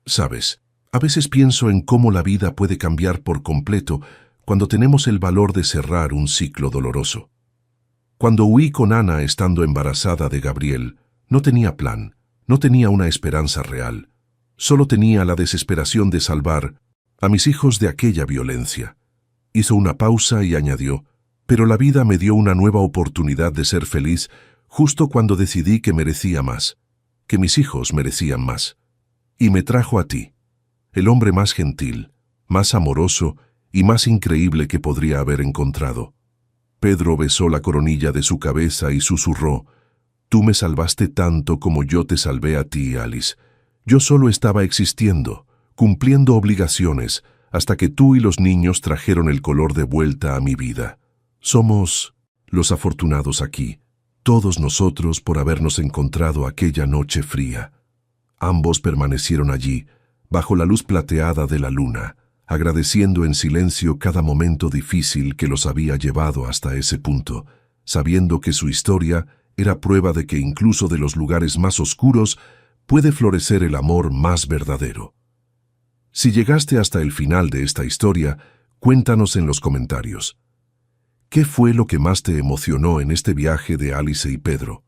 «Sabes, a veces pienso en cómo la vida puede cambiar por completo cuando tenemos el valor de cerrar un ciclo doloroso. Cuando huí con Ana estando embarazada de Gabriel, no tenía plan, no tenía una esperanza real, solo tenía la desesperación de salvar a mis hijos de aquella violencia». Hizo una pausa y añadió, «Pero la vida me dio una nueva oportunidad de ser feliz justo cuando decidí que merecía más, que mis hijos merecían más. Y me trajo a ti, el hombre más gentil, más amoroso y más increíble que podría haber encontrado». Pedro besó la coronilla de su cabeza y susurró, «Tú me salvaste tanto como yo te salvé a ti, Alice. Yo solo estaba existiendo, cumpliendo obligaciones, hasta que tú y los niños trajeron el color de vuelta a mi vida. Somos los afortunados aquí, todos nosotros por habernos encontrado aquella noche fría». Ambos permanecieron allí, bajo la luz plateada de la luna, agradeciendo en silencio cada momento difícil que los había llevado hasta ese punto, sabiendo que su historia era prueba de que incluso de los lugares más oscuros puede florecer el amor más verdadero. Si llegaste hasta el final de esta historia, cuéntanos en los comentarios. ¿Qué fue lo que más te emocionó en este viaje de Alice y Pedro?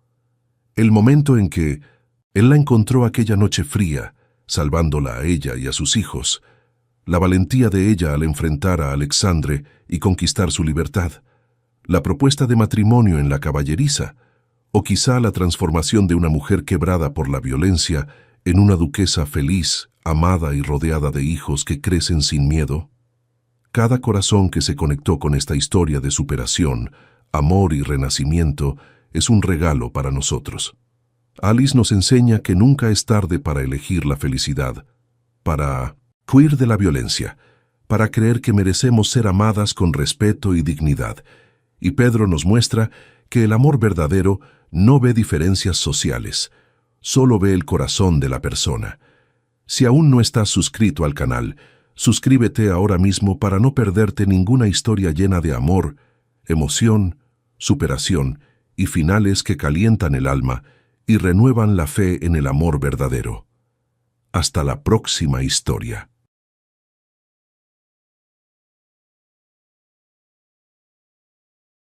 El momento en que él la encontró aquella noche fría, salvándola a ella y a sus hijos, la valentía de ella al enfrentar a Alexandre y conquistar su libertad, la propuesta de matrimonio en la caballeriza, o quizá la transformación de una mujer quebrada por la violencia en una duquesa feliz, amada y rodeada de hijos que crecen sin miedo. Cada corazón que se conectó con esta historia de superación, amor y renacimiento es un regalo para nosotros. Alice nos enseña que nunca es tarde para elegir la felicidad, para huir de la violencia, para creer que merecemos ser amadas con respeto y dignidad. Y Pedro nos muestra que el amor verdadero no ve diferencias sociales, solo ve el corazón de la persona. Si aún no estás suscrito al canal, suscríbete ahora mismo para no perderte ninguna historia llena de amor, emoción, superación y finales que calientan el alma y renuevan la fe en el amor verdadero. Hasta la próxima historia.